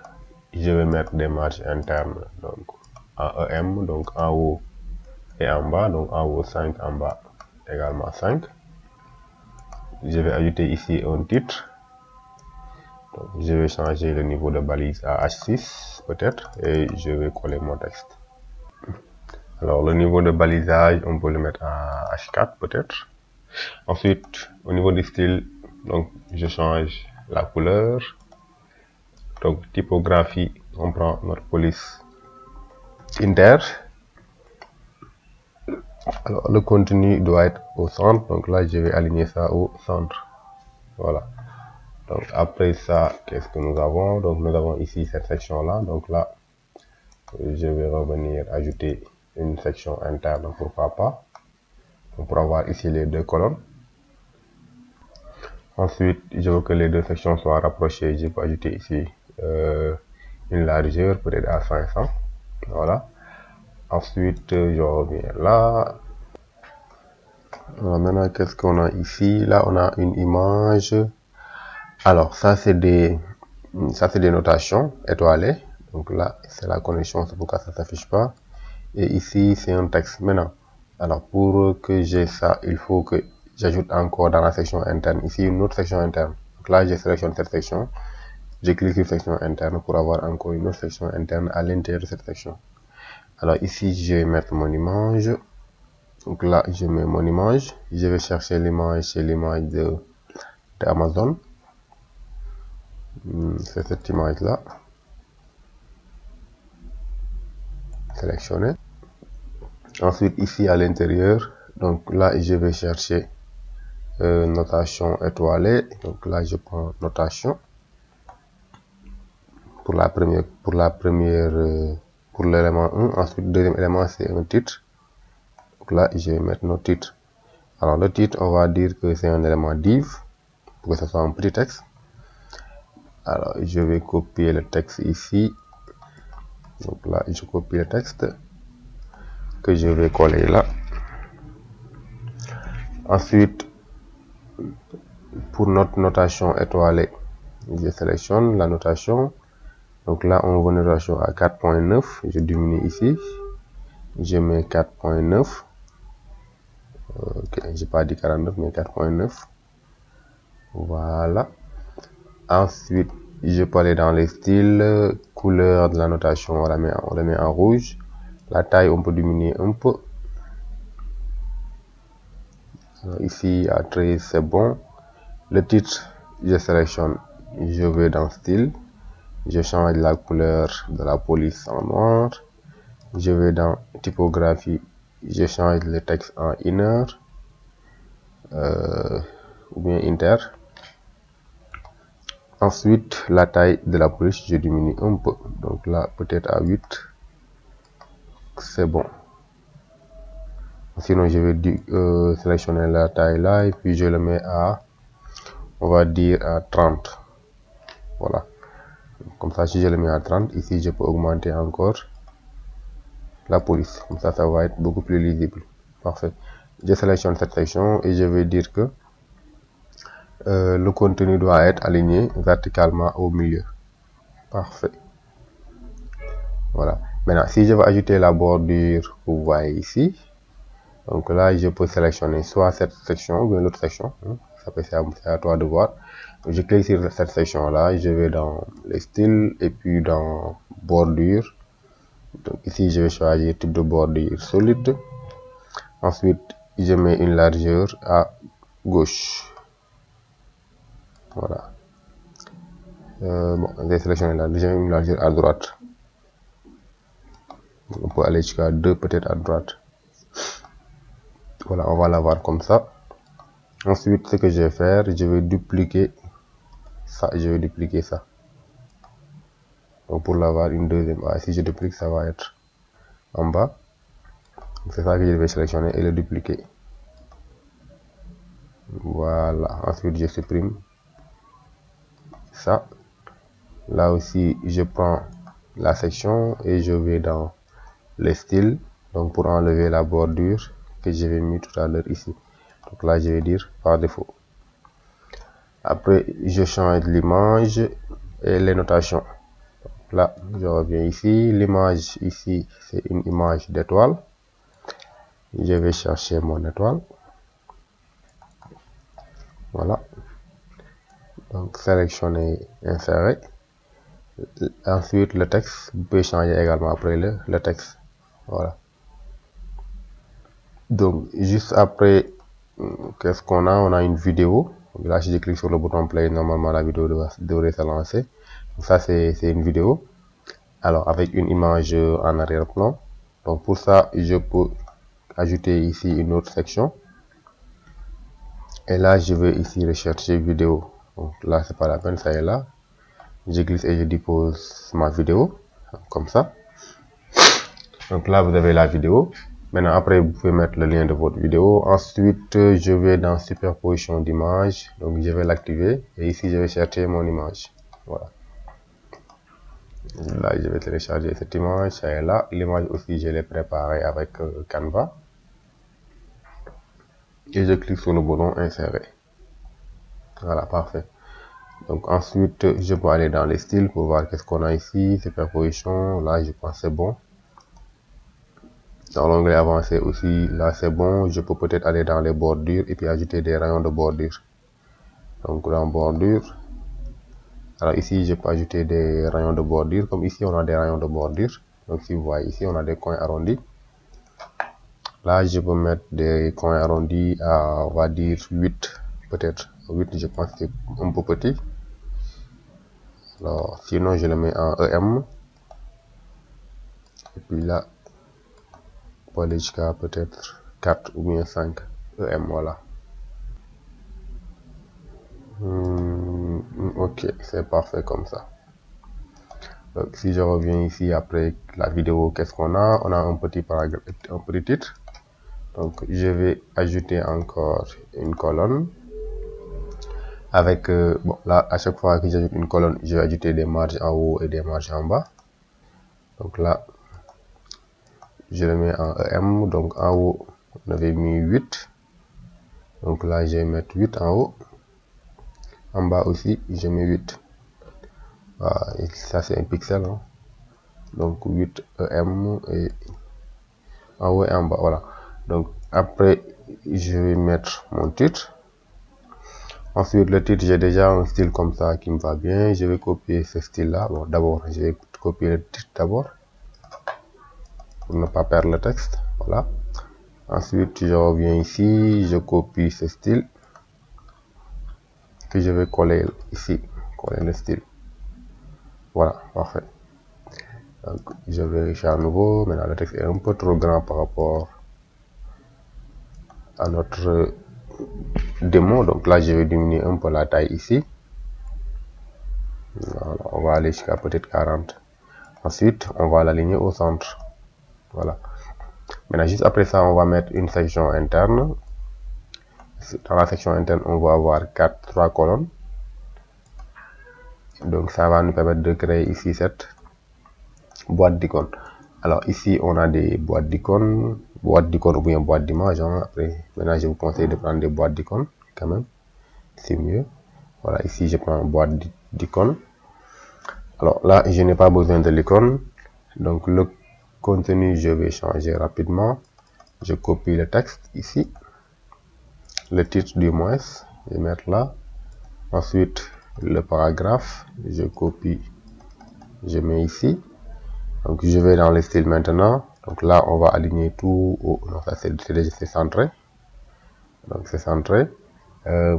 je vais mettre des marges internes. Donc en EM, donc en haut et en bas. Donc en haut 5, en bas également 5. Je vais ajouter ici un titre. Donc, je vais changer le niveau de balise à H6 peut-être et je vais coller mon texte. Alors le niveau de balisage, on peut le mettre à H4 peut-être. Ensuite, au niveau du style, donc je change la couleur. Donc typographie, on prend notre police inter. Alors le contenu doit être au centre, donc là je vais aligner ça au centre. Voilà. Donc après ça, qu'est-ce que nous avons? Donc nous avons ici cette section là. Donc là, je vais revenir ajouter une section interne, pourquoi pas. Donc, pour avoir ici les deux colonnes. Ensuite, je veux que les deux sections soient rapprochées. Je peux ajouter ici une largeur peut-être à 500. Voilà. Ensuite, je reviens là. Alors maintenant, qu'est-ce qu'on a ici? Là, on a une image. Alors, ça, c'est des notations étoilées. Donc là, c'est la connexion, c'est pourquoi ça ne s'affiche pas. Et ici, c'est un texte. Maintenant, alors pour que j'ai ça, il faut que j'ajoute encore dans la section interne. Ici, une autre section interne. Donc là, je sélectionne cette section. Je clique sur section interne pour avoir encore une autre section interne à l'intérieur de cette section. Alors ici, je vais mettre mon image. Donc là, je mets mon image. Je vais chercher l'image chez l'image de Amazon. C'est cette image là. Sélectionner. Ensuite ici à l'intérieur, donc là je vais chercher notation étoilée. Donc là je prends notation pour l'élément 1. Ensuite deuxième élément c'est un titre. Donc là je vais mettre nos titres. Alors le titre, on va dire que c'est un élément div pour que ce soit un petit texte. Alors je vais copier le texte ici. Donc là je copie le texte que je vais coller là. Ensuite, pour notre notation étoilée, je sélectionne la notation. Donc là, on veut une notation à 4.9. Je diminue ici. Je mets 4.9. Ok, j'ai pas dit 49, mais 4.9. Voilà. Ensuite, je peux aller dans les styles. Couleur de la notation, on la met en rouge. La taille, on peut diminuer un peu. Alors ici, à 13, c'est bon. Le titre, je sélectionne. Je vais dans style. Je change la couleur de la police en noir. Je vais dans typographie. Je change le texte en inner. ou bien inter. Ensuite, la taille de la police, je diminue un peu. Donc là, peut-être à 8. C'est bon. Sinon, je vais sélectionner la taille là et puis je le mets à, on va dire à 30. Voilà. Comme ça, si je le mets à 30, ici, je peux augmenter encore la police. Comme ça va être beaucoup plus lisible. Parfait. Je sélectionne cette section et je vais dire que le contenu doit être aligné verticalement au milieu. Parfait. Voilà. Maintenant, si je veux ajouter la bordure, vous voyez ici. Donc là, je peux sélectionner soit cette section ou bien l'autre section. C'est à toi de voir. Donc, je clique sur cette section-là. Je vais dans les styles et puis dans bordure. Donc ici, je vais choisir type de bordure solide. Ensuite, je mets une largeur à gauche. Voilà. Bon, j'ai sélectionné là, j'ai une largeur à droite. On peut aller jusqu'à 2 peut-être à droite. Voilà, on va l'avoir comme ça. Ensuite, ce que je vais faire, je vais dupliquer ça. Donc pour l'avoir une deuxième fois, si je duplique, ça va être en bas. C'est ça que je vais sélectionner et le dupliquer. Voilà. Ensuite, je supprime ça. Là aussi, je prends la section et je vais dans les styles. Donc pour enlever la bordure que j'avais mis tout à l'heure ici. Donc là, je vais dire par défaut. Après, je change l'image et les notations. Donc là, je reviens ici. L'image ici, c'est une image d'étoile. Je vais chercher mon étoile. Voilà. Donc, sélectionner, insérer. Ensuite, le texte. Vous pouvez changer également après le texte. Voilà. Donc, juste après, qu'est-ce qu'on a? On a une vidéo. Donc là, si je clique sur le bouton play, normalement la vidéo devrait se lancer. Donc ça, c'est une vidéo. Alors, avec une image en arrière-plan. Donc pour ça, je peux ajouter ici une autre section. Et là, je vais ici rechercher vidéo. Donc là, c'est pas la peine, ça est là. Je glisse et je dépose ma vidéo. Comme ça. Donc là, vous avez la vidéo. Maintenant, après, vous pouvez mettre le lien de votre vidéo. Ensuite, je vais dans superposition d'image. Donc, je vais l'activer. Et ici, je vais chercher mon image. Voilà. Là, je vais télécharger cette image. Ça est là. L'image aussi, je l'ai préparée avec Canva. Et je clique sur le bouton insérer. Voilà, parfait. Donc, ensuite, je peux aller dans les styles pour voir qu'est-ce qu'on a ici. Superposition. Là, je pense que c'est bon. Dans l'onglet avancé aussi, là c'est bon. Je peux peut-être aller dans les bordures et puis ajouter des rayons de bordure. Donc dans bordure, alors ici je peux ajouter des rayons de bordure. Comme ici on a des rayons de bordure. Donc si vous voyez ici on a des coins arrondis. Là je peux mettre des coins arrondis à, on va dire 8 peut-être. 8 je pense que c'est un peu petit. Alors sinon je le mets en EM. Et puis là on peut aller jusqu'à peut-être 4 ou bien 5 EM, voilà. Ok, c'est parfait comme ça. Donc si je reviens ici après la vidéo, qu'est-ce qu'on a? On a un petit paragraphe, un petit titre. Donc je vais ajouter encore une colonne avec bon là à chaque fois que j'ajoute une colonne, je vais ajouter des marges en haut et des marges en bas. Donc là je le mets en EM. Donc en haut on avait mis 8. Donc là je vais mettre 8 en haut. En bas aussi je mets 8. Voilà, et ça c'est un pixel, hein. Donc 8 EM et en haut et en bas, voilà. Donc après je vais mettre mon titre. Ensuite le titre, j'ai déjà un style comme ça qui me va bien. Je vais copier ce style là. Bon, d'abord je vais copier le titre d'abord pour ne pas perdre le texte. Voilà. Ensuite je reviens ici, je copie ce style que je vais coller ici, coller le style. Voilà, parfait. Donc je vérifie à nouveau. Maintenant le texte est un peu trop grand par rapport à notre démo. Donc là, je vais diminuer un peu la taille ici. Voilà, on va aller jusqu'à peut-être 40. Ensuite, on va l'aligner au centre. Voilà. Maintenant, juste après ça, on va mettre une section interne. Dans la section interne, on va avoir 3 colonnes. Donc ça va nous permettre de créer ici cette boîte d'icônes. Alors ici, on a des boîtes d'icônes ou bien boîtes d'images. Après, maintenant, je vous conseille de prendre des boîtes d'icônes quand même. C'est mieux. Voilà, ici, je prends une boîte d'icônes. Alors là, je n'ai pas besoin de l'icône. Donc le contenu, je vais changer rapidement. Je copie le texte ici. Le titre du moins, je vais mettre là. Ensuite, le paragraphe, je copie, je mets ici. Donc je vais dans le style maintenant. Donc là, on va aligner tout. Non, ça c'est centré. Donc c'est centré.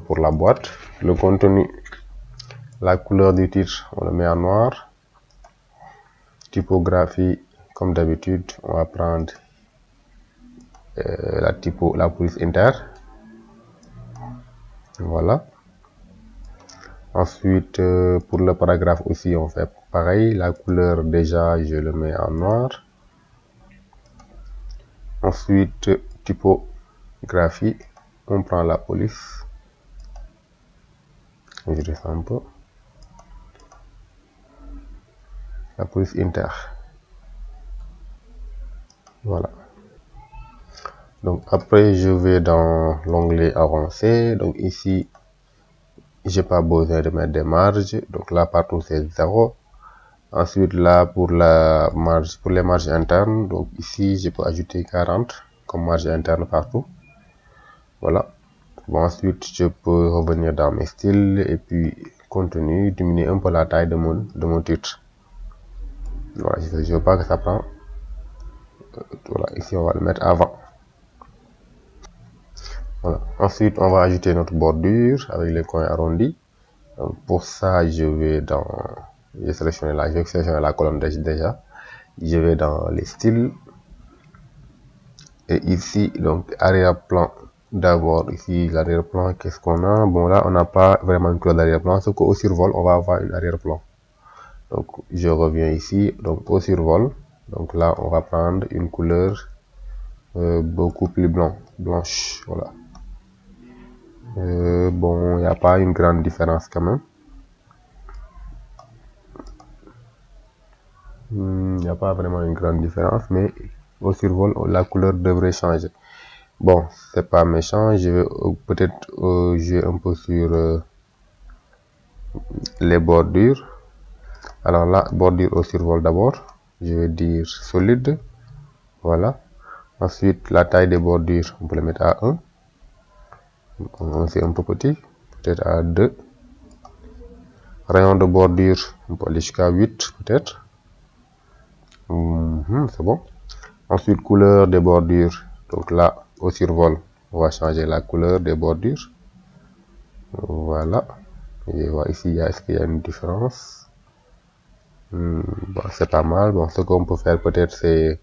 Pour la boîte, le contenu, la couleur du titre, on le met en noir. Typographie, comme d'habitude, on va prendre la police inter. Voilà. Ensuite, pour le paragraphe aussi, on fait pareil. La couleur, déjà, je le mets en noir. Ensuite, typographie, on prend la police. Je descends un peu. La police inter. Voilà. Donc après, je vais dans l'onglet avancé. Donc ici, j'ai pas besoin de mettre des marges. Donc là, partout, c'est 0. Ensuite, là, pour les marges internes, donc ici, je peux ajouter 40 comme marge interne partout. Voilà. Bon, ensuite, je peux revenir dans mes styles et puis contenu, diminuer un peu la taille de mon titre. Voilà, je ne veux pas que ça prend. Voilà, ici, on va le mettre avant. Voilà. Ensuite, on va ajouter notre bordure avec les coins arrondis. Donc, pour ça, je vais sélectionner la colonne déjà. Je vais dans les styles. Et ici, donc, arrière-plan. D'abord, ici, l'arrière-plan, qu'est-ce qu'on a? Bon, là, on n'a pas vraiment une couleur d'arrière-plan, sauf qu'au survol, on va avoir une arrière-plan. Donc, je reviens ici. Donc, au survol, donc là, on va prendre une couleur beaucoup plus blanche. Voilà. Bon, il n'y a pas une grande différence quand même. Il n'y a pas vraiment une grande différence, mais au survol, la couleur devrait changer. Bon, c'est pas méchant. Je vais peut-être jouer un peu sur les bordures. Alors là, bordure au survol d'abord. Je vais dire solide. Voilà. Ensuite, la taille des bordures, on peut le mettre à 1. C'est un peu petit. Peut-être à 2. Rayon de bordure, on peut aller jusqu'à 8 peut-être. C'est bon. Ensuite, couleur des bordures. Donc là, au survol, on va changer la couleur des bordures. Voilà. Et voilà, ici, est-ce qu'il y a une différence? Bon, c'est pas mal. Bon, ce qu'on peut faire peut-être, c'est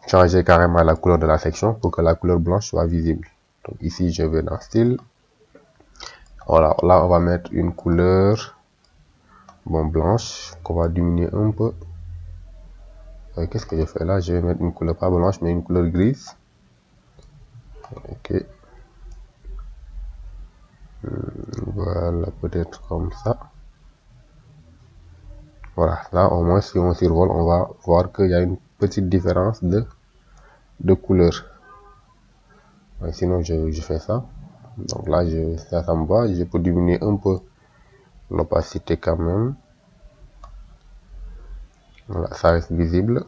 changer carrément la couleur de la section pour que la couleur blanche soit visible. Donc ici, je vais dans style. Voilà, là, on va mettre une couleur blanche qu'on va diminuer un peu. Qu'est-ce que je fais là? Je vais mettre une couleur pas blanche, mais une couleur grise. Ok. Voilà, peut-être comme ça. Voilà, là au moins si on survole, on va voir qu'il y a une petite différence de couleur. Sinon, je fais ça. Donc là, ça me va. Je peux diminuer un peu l'opacité quand même. Voilà, ça reste visible.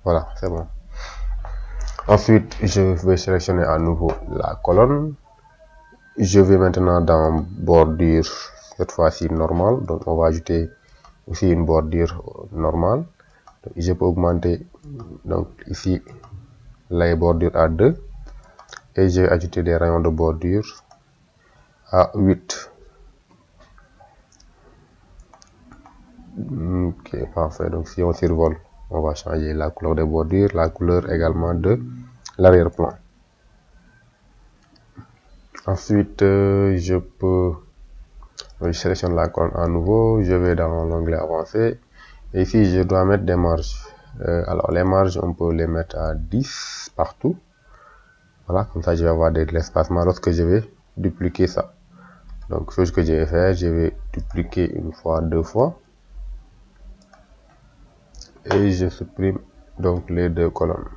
Voilà, c'est bon. Ensuite, je vais sélectionner à nouveau la colonne. Je vais maintenant dans bordure, cette fois-ci normale. Donc, on va ajouter aussi une bordure normale. Donc, je peux augmenter donc ici les bordures à 2 et je vais ajouter des rayons de bordure à 8. Ok, parfait. Donc, si on survole, on va changer la couleur des bordures, la couleur également de l'arrière-plan. Ensuite, je sélectionne la colonne à nouveau, je vais dans l'onglet avancé, et ici je dois mettre des marges. Alors les marges, on peut les mettre à 10 partout. Voilà, comme ça je vais avoir de l'espacement lorsque je vais dupliquer ça. Donc ce que je vais faire, je vais dupliquer une fois, deux fois, et je supprime donc les deux colonnes,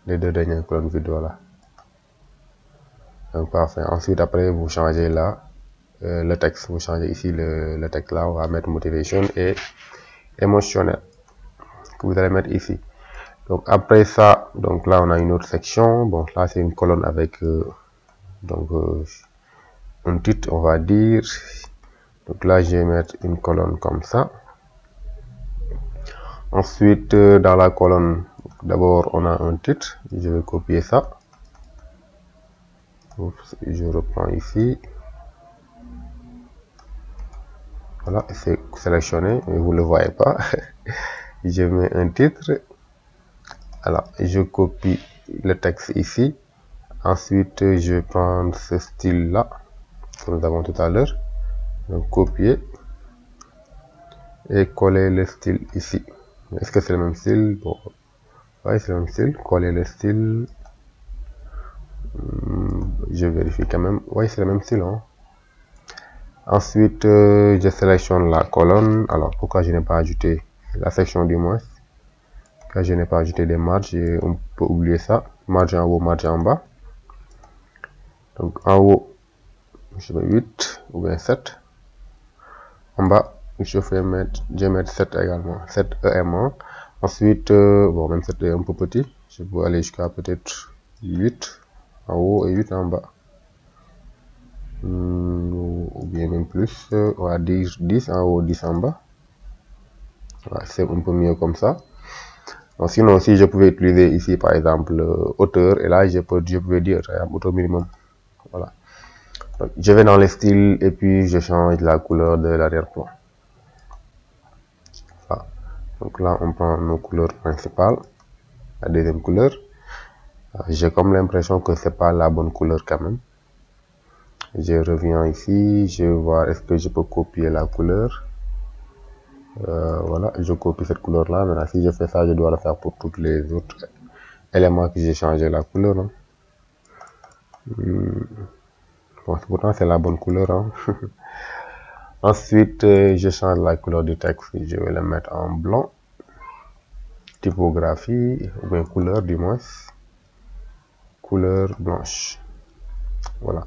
les deux dernières colonnes vides. Voilà, donc parfait. Ensuite, après, vous changez là le texte, vous changez ici le texte. Là on va mettre motivation et émotionnel que vous allez mettre ici. Donc après ça, donc là on a une autre section. Bon, là c'est une colonne avec un titre, on va dire. Donc là je vais mettre une colonne comme ça. Ensuite, dans la colonne, d'abord on a un titre, je vais copier ça. Oups, je reprends ici. Voilà, c'est sélectionné, mais vous ne le voyez pas. Je mets un titre. Alors, je copie le texte ici. Ensuite, je vais prendre ce style-là, que nous avons tout à l'heure. Donc, copier et coller le style ici. Est-ce que c'est le même style? Bon, oui, c'est le même style. Coller le style. Je vérifie quand même. Oui, c'est le même style. Hein. Ensuite, je sélectionne la colonne. Alors, pourquoi je n'ai pas ajouté la section du moins? Car je n'ai pas ajouté des marges, on peut oublier ça. Marge en haut, marge en bas. Donc, en haut, je mets 8 ou bien 7. En bas, je vais mettre 7 également. 7 EM1. Ensuite, bon, même 7 est un peu petit. Je peux aller jusqu'à peut-être 8 en haut et 8 en bas. Ou bien même plus. On va dire 10 en haut, 10 en bas. Voilà, c'est un peu mieux comme ça. Donc, sinon, si je pouvais utiliser ici, par exemple, hauteur, et là, je pouvais dire hauteur minimum. Voilà. Donc, je vais dans les styles et puis je change la couleur de l'arrière-plan. Voilà. Donc là, on prend nos couleurs principales, la deuxième couleur. J'ai comme l'impression que c'est pas la bonne couleur quand même. Je reviens ici, je vais voir est-ce que je peux copier la couleur. Voilà, je copie cette couleur là. Maintenant, si je fais ça, je dois le faire pour tous les autres éléments que j'ai changé la couleur. Hein. Bon, pourtant, c'est la bonne couleur. Hein. Ensuite, je change la couleur du texte. Je vais le mettre en blanc. Typographie, ou bien couleur du moins. Couleur blanche. Voilà.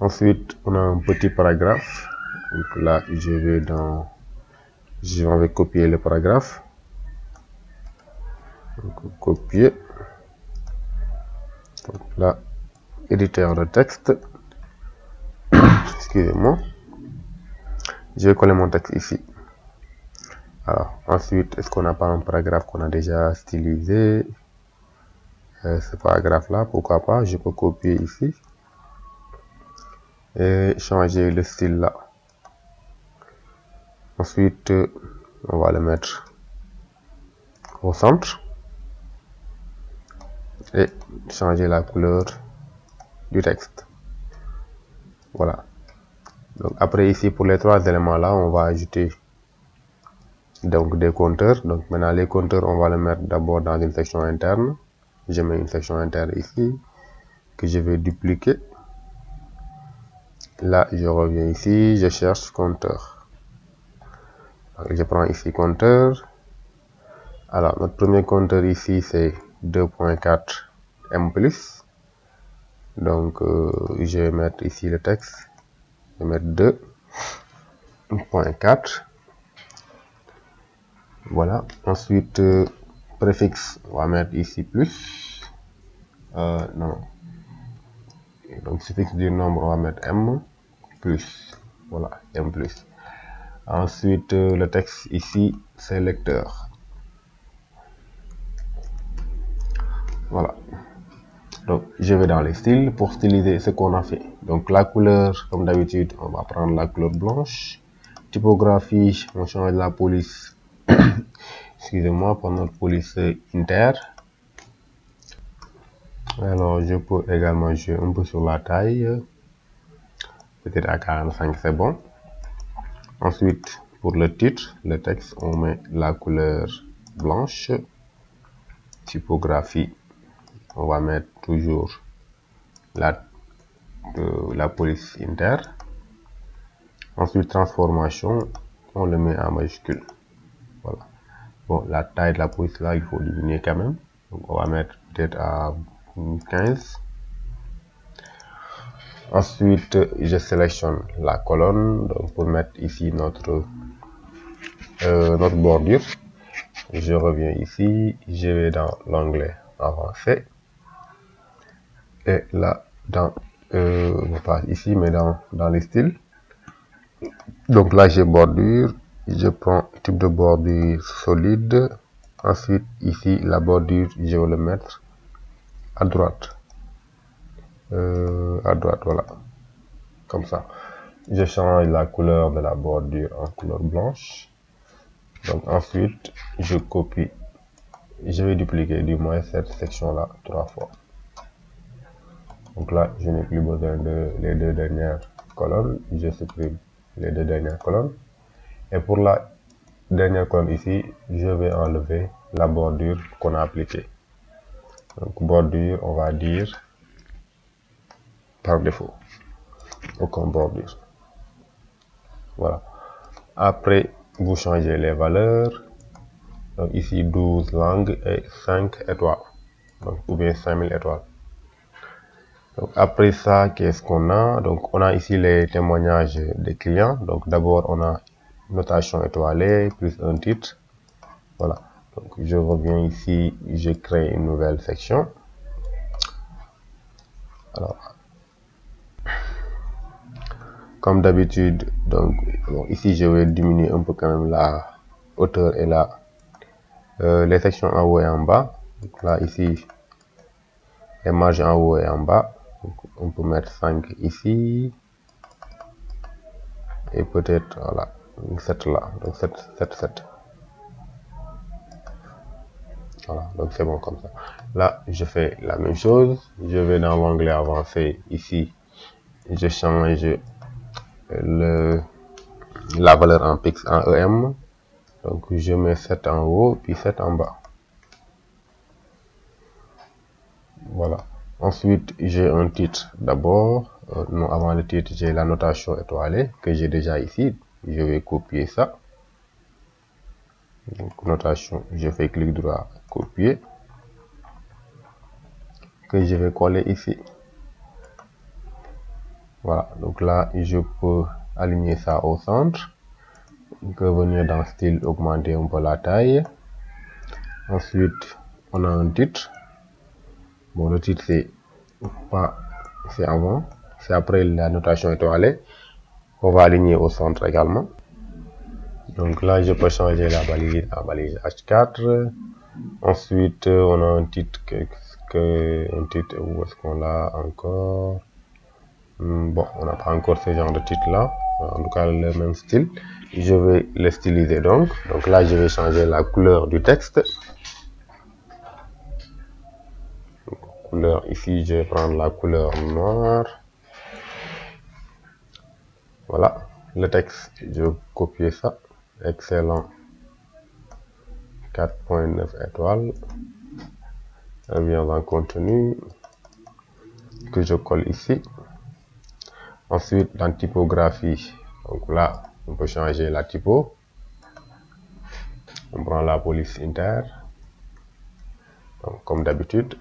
Ensuite, on a un petit paragraphe. Donc là, je vais copier le paragraphe. Donc, copier. Donc là, éditeur de texte. Excusez-moi. Je vais coller mon texte ici. Alors, ensuite, est-ce qu'on n'a pas un paragraphe qu'on a déjà stylisé? Ce paragraphe-là, pourquoi pas? Je peux copier ici. Et changer le style là. Ensuite, on va le mettre au centre. Et changer la couleur du texte. Voilà. Donc après ici pour les trois éléments là, on va ajouter donc des compteurs. Donc maintenant les compteurs, on va les mettre d'abord dans une section interne. Je mets une section interne ici que je vais dupliquer. Là, je reviens ici, je cherche compteur. Donc, je prends ici compteur. Alors notre premier compteur ici c'est 2.4 M+. Donc je vais mettre ici le texte. Je vais mettre 2.4. Voilà. Ensuite, préfixe, on va mettre ici plus. Non. Donc, suffixe du nombre, on va mettre M plus. Voilà, M plus. Ensuite, le texte ici, c'est lecteur. Voilà. Donc, je vais dans les styles pour styliser ce qu'on a fait. Donc, la couleur, comme d'habitude, on va prendre la couleur blanche. Typographie, on change la police. Excusez-moi, pour notre police inter. Alors, je peux également jouer un peu sur la taille. Peut-être à 45, c'est bon. Ensuite, pour le titre, le texte, on met la couleur blanche. Typographie, on va mettre toujours la police inter. Ensuite, transformation, on le met en majuscule. Voilà. Bon, la taille de la police là, il faut diminuer quand même. Donc, on va mettre peut-être à 15. Ensuite, je sélectionne la colonne donc pour mettre ici notre bordure. Je reviens ici, je vais dans l'onglet avancé. Et là, pas ici, mais dans les styles. Donc là, j'ai bordure. Je prends type de bordure solide. Ensuite, ici, la bordure, je vais le mettre à droite. Voilà. Comme ça. Je change la couleur de la bordure en couleur blanche. Donc ensuite, je copie. Je vais dupliquer du moins cette section-là 3 fois. Donc là, je n'ai plus besoin de les 2 dernières colonnes. Je supprime les 2 dernières colonnes. Et pour la dernière colonne ici, je vais enlever la bordure qu'on a appliquée. Donc bordure, on va dire par défaut. Aucun bordure. Voilà. Après, vous changez les valeurs. Donc ici, 12 langues et 5 étoiles. Donc, ou bien 5000 étoiles. Donc après ça, qu'est-ce qu'on a? Donc on a ici les témoignages des clients. Donc d'abord, on a notation étoilée plus un titre. Voilà. Donc je reviens ici, je crée une nouvelle section. Alors, comme d'habitude, donc bon, ici je vais diminuer un peu quand même la hauteur et les sections en haut et en bas. Donc là ici, les marges en haut et en bas. Donc, on peut mettre 5 ici et peut-être voilà 7 là. Donc 7. Voilà, donc c'est bon comme ça. Là, je fais la même chose. Je vais dans l'onglet avancé ici. Je change la valeur en pixels en EM. Donc je mets 7 en haut puis 7 en bas. Voilà. Ensuite, j'ai un titre d'abord. Non, avant le titre, j'ai la notation étoilée que j'ai déjà ici. Je vais copier ça. Donc, notation, je fais clic droit, copier. Que je vais coller ici. Voilà. Donc là, je peux aligner ça au centre. Revenir dans style, augmenter un peu la taille. Ensuite, on a un titre. Bon, le titre, c'est avant. C'est après la notation étoilée. On va aligner au centre également. Donc là, je peux changer la balise à balise H4. Ensuite, on a un titre où est-ce qu'on l'a encore? Bon, on n'a pas encore ce genre de titre là. En tout cas, le même style. Je vais le styliser donc. Donc là, je vais changer la couleur du texte. Couleur ici, je vais prendre la couleur noire. Voilà, le texte, je vais copier ça. Excellent. 4.9 étoiles. Reviens dans contenu que je colle ici. Ensuite, dans typographie, donc là, on peut changer la typo. On prend la police inter. Donc, comme d'habitude.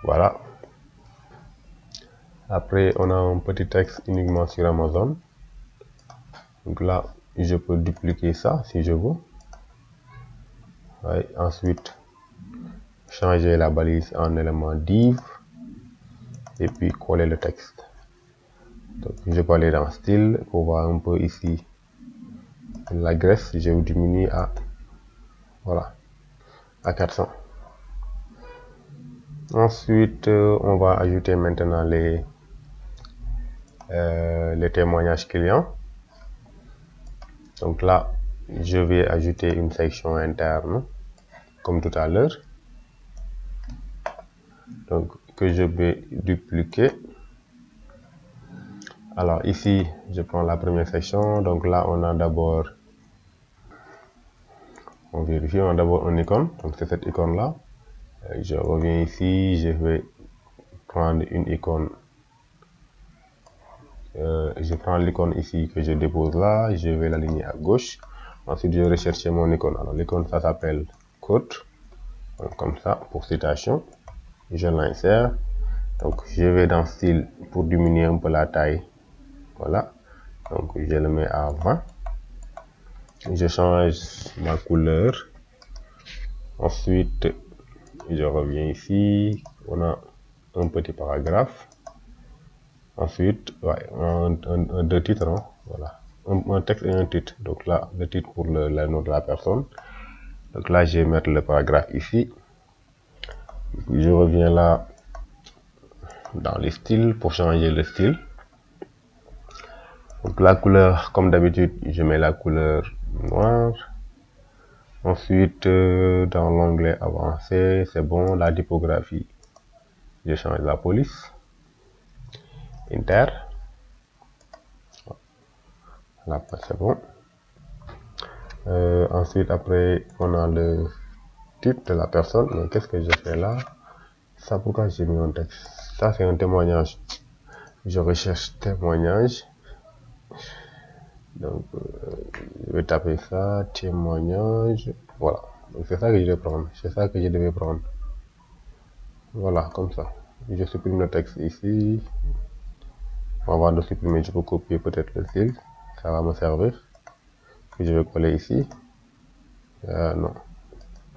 Voilà. Après, on a un petit texte uniquement sur Amazon. Donc là, je peux dupliquer ça si je veux. Ouais, ensuite, changer la balise en élément div et puis coller le texte. Donc, je peux aller dans style pour voir un peu ici la graisse. Je vais diminuer à voilà à 400. Ensuite, on va ajouter maintenant les témoignages clients. Donc là, je vais ajouter une section interne comme tout à l'heure. donc que je vais dupliquer. Alors ici, je prends la première section. Donc là, on a d'abord, on vérifie, on a d'abord une icône. Donc c'est cette icône-là. Je reviens ici, je vais prendre une icône. Je prends l'icône ici que je dépose là. Je vais l'aligner à gauche. Ensuite, je vais rechercher mon icône. Alors l'icône, ça s'appelle quote. Donc, comme ça, pour citation. Je l'insère. Donc je vais dans style pour diminuer un peu la taille. Voilà, donc je le mets à 20. Je change ma couleur. Ensuite, je reviens ici. On a un petit paragraphe. Ensuite, ouais, deux titres. Hein, voilà, un texte et un titre. Donc là, le titre pour le nom de la personne. Donc là, je vais mettre le paragraphe ici. Je reviens là dans les styles pour changer le style. Donc la couleur, comme d'habitude, je mets la couleur noire. Ensuite, dans l'onglet avancé, c'est bon. La typographie, je change la police. Inter. Là, c'est bon. Ensuite, après, on a le titre de la personne. Mais qu'est-ce que je fais là? Ça, pourquoi j'ai mis un texte? Ça, c'est un témoignage. Je recherche témoignage. Donc, je vais taper ça, témoignage. Voilà. Donc, c'est ça que je vais prendre. C'est ça que je devais prendre. Voilà, comme ça. Je supprime le texte ici. Avant de supprimer, je peux copier peut-être le style. Ça va me servir. Puis je vais coller ici. Non.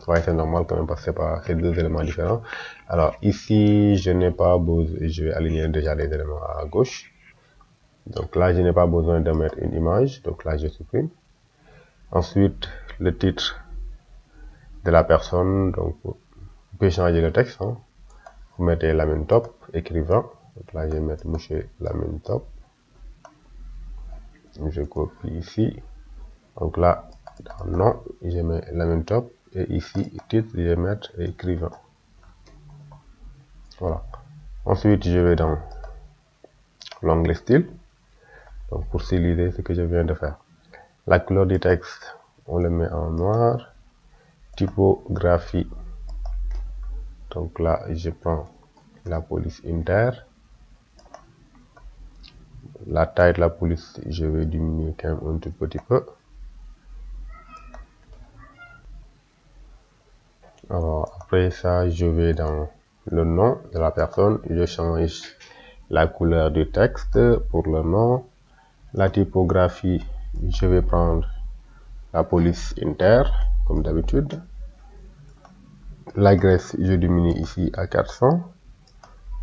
Ouais, c'est normal quand même parce que c'est deux éléments différents. Alors, ici, je n'ai pas besoin. Je vais aligner déjà les éléments à gauche. Donc là, je n'ai pas besoin de mettre une image. Donc là, je supprime. Ensuite, le titre de la personne. Donc, vous pouvez changer le texte. Hein. Vous mettez Lamine Top, écrivain. Donc là, je vais mettre monsieur Lamine Top. Je copie ici. Donc là, dans nom, je mets Lamine Top. Et ici, titre, je vais mettre écrivain. Voilà. Ensuite, je vais dans l'onglet style. Donc, pour styliser ce que je viens de faire. La couleur du texte, on le met en noir. Typographie. Donc là, je prends la police inter. La taille de la police, je vais diminuer quand même un tout petit peu. Alors, après ça, je vais dans le nom de la personne. Je change la couleur du texte pour le nom. La typographie, je vais prendre la police inter, comme d'habitude. La graisse, je diminue ici à 400,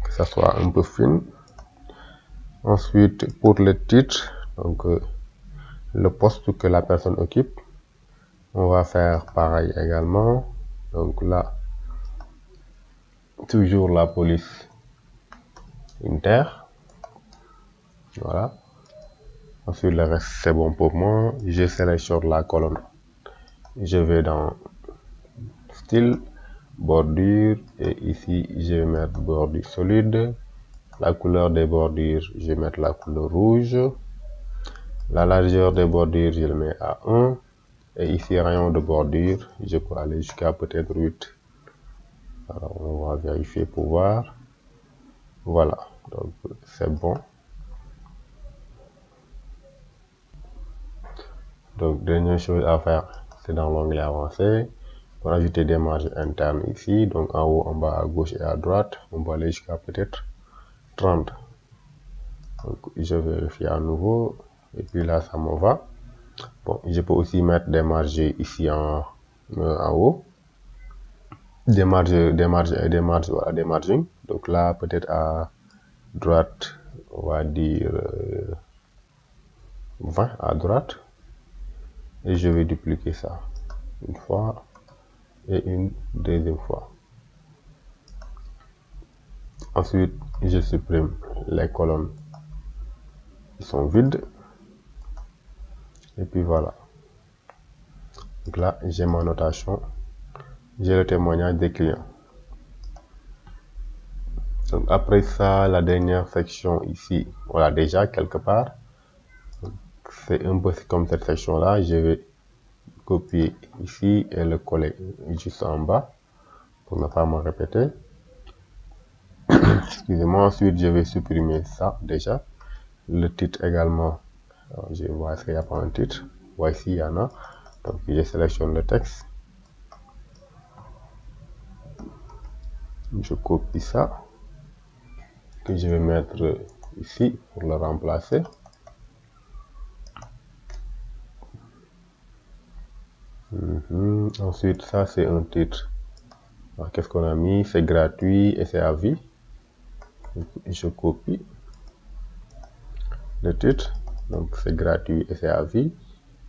que ça soit un peu fine. Ensuite, pour le titre, donc le poste que la personne occupe, on va faire pareil également. Donc là, toujours la police inter. Voilà. Ensuite, le reste, c'est bon pour moi. Je sélectionne la colonne. Je vais dans style, bordure. Et ici, je vais mettre bordure solide. La couleur des bordures, je vais mettre la couleur rouge. La largeur des bordures, je le mets à 1. Et ici, rayon de bordure, je peux aller jusqu'à peut-être 8. Alors, on va vérifier pour voir. Voilà, donc c'est bon. Donc, dernière chose à faire, c'est dans l'onglet avancé. Pour ajouter des marges internes ici, donc en haut, en bas, à gauche et à droite, on va aller jusqu'à peut-être 30. Donc, je vérifie à nouveau. Et puis là, ça me va. Bon, je peux aussi mettre des marges ici en haut. Des marges, voilà, des margins. Donc là, peut-être à droite, on va dire 20 à droite. Et je vais dupliquer ça une fois et une deuxième fois. Ensuite, je supprime les colonnes qui sont vides. Et puis voilà. Donc là, j'ai ma notation. J'ai le témoignage des clients. Donc après ça, la dernière section ici, voilà déjà quelque part. C'est un peu comme cette section là, je vais copier ici et le coller juste en bas pour ne pas me répéter. Excusez-moi, ensuite je vais supprimer ça déjà. Le titre également, alors, je vois est-ce qu'il n'y a pas un titre. Voici, il y en a. Donc je sélectionne le texte. Je copie ça, que je vais mettre ici pour le remplacer. Ensuite, ça c'est un titre. Qu'est-ce qu'on a mis? C'est gratuit et c'est à vie. Je copie le titre. Donc c'est gratuit et c'est à vie.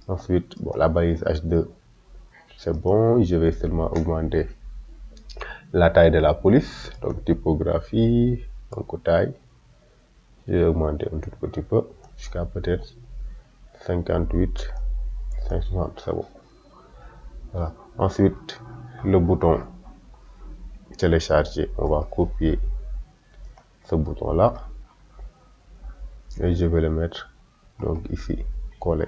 Ensuite, bon, la balise H2, c'est bon. Je vais seulement augmenter la taille de la police. Donc typographie, donc taille. Je vais augmenter un tout petit peu jusqu'à peut-être 58, 560, c'est bon. Voilà. Ensuite, le bouton télécharger, on va copier ce bouton là et je vais le mettre donc ici, coller.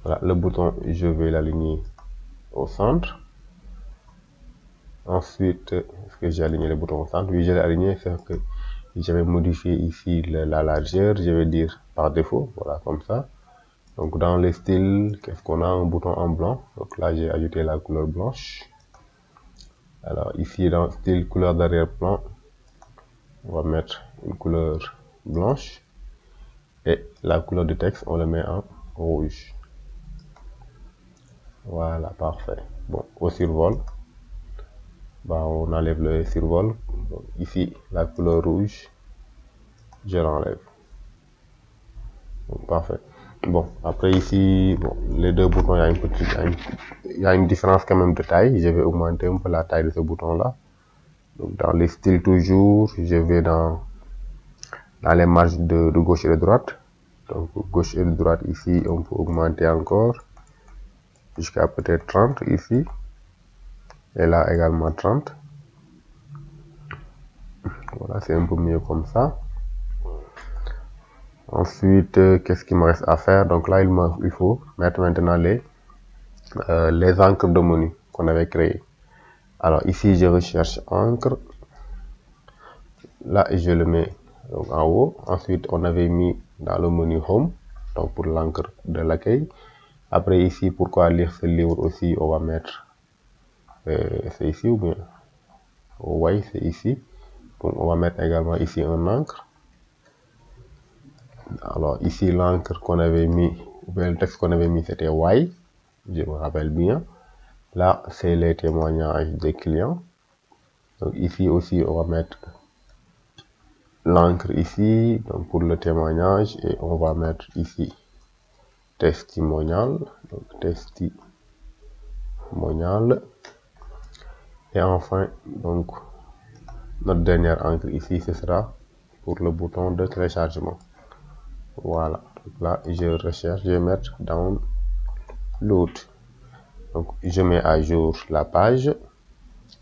Voilà, le bouton, je vais l'aligner au centre. Ensuite, est-ce que j'ai aligné le bouton au centre? Oui, je l'ai aligné, c'est que je vais modifier ici la largeur, je vais dire par défaut, voilà, comme ça. Donc dans les styles, qu'est-ce qu'on a? Un bouton en blanc. Donc là, j'ai ajouté la couleur blanche. Alors ici, dans style couleur d'arrière-plan, on va mettre une couleur blanche. Et la couleur du texte, on le met en rouge. Voilà, parfait. Bon, au survol, bah, on enlève le survol. Donc, ici, la couleur rouge, je l'enlève. Parfait. Bon, après ici, bon, les deux boutons, il y a une différence quand même de taille. Je vais augmenter un peu la taille de ce bouton-là. Donc, dans les styles toujours, je vais dans les marges de gauche et de droite. Donc, gauche et de droite ici, on peut augmenter encore jusqu'à peut-être 30 ici. Et là également 30. Voilà, c'est un peu mieux comme ça. Ensuite, qu'est-ce qu'il me reste à faire? Donc là, il faut mettre maintenant les encres de menu qu'on avait créées. Alors ici, je recherche encre. Là, je le mets donc, en haut. Ensuite, on avait mis dans le menu Home, donc pour l'encre de l'accueil. Après ici, pourquoi lire ce livre aussi, on va mettre, c'est ici ou bien? Oui, c'est ici. Donc, on va mettre également ici un encre. Alors ici, l'encre qu'on avait mis, ou bien le texte qu'on avait mis, c'était Why, je me rappelle bien. Là, c'est les témoignages des clients. Donc ici aussi, on va mettre l'encre ici, donc pour le témoignage, et on va mettre ici testimonial, donc testimonial. Et enfin, donc notre dernière encre ici, ce sera pour le bouton de téléchargement. Voilà, donc là, je recherche, je vais mettre download. Donc, je mets à jour la page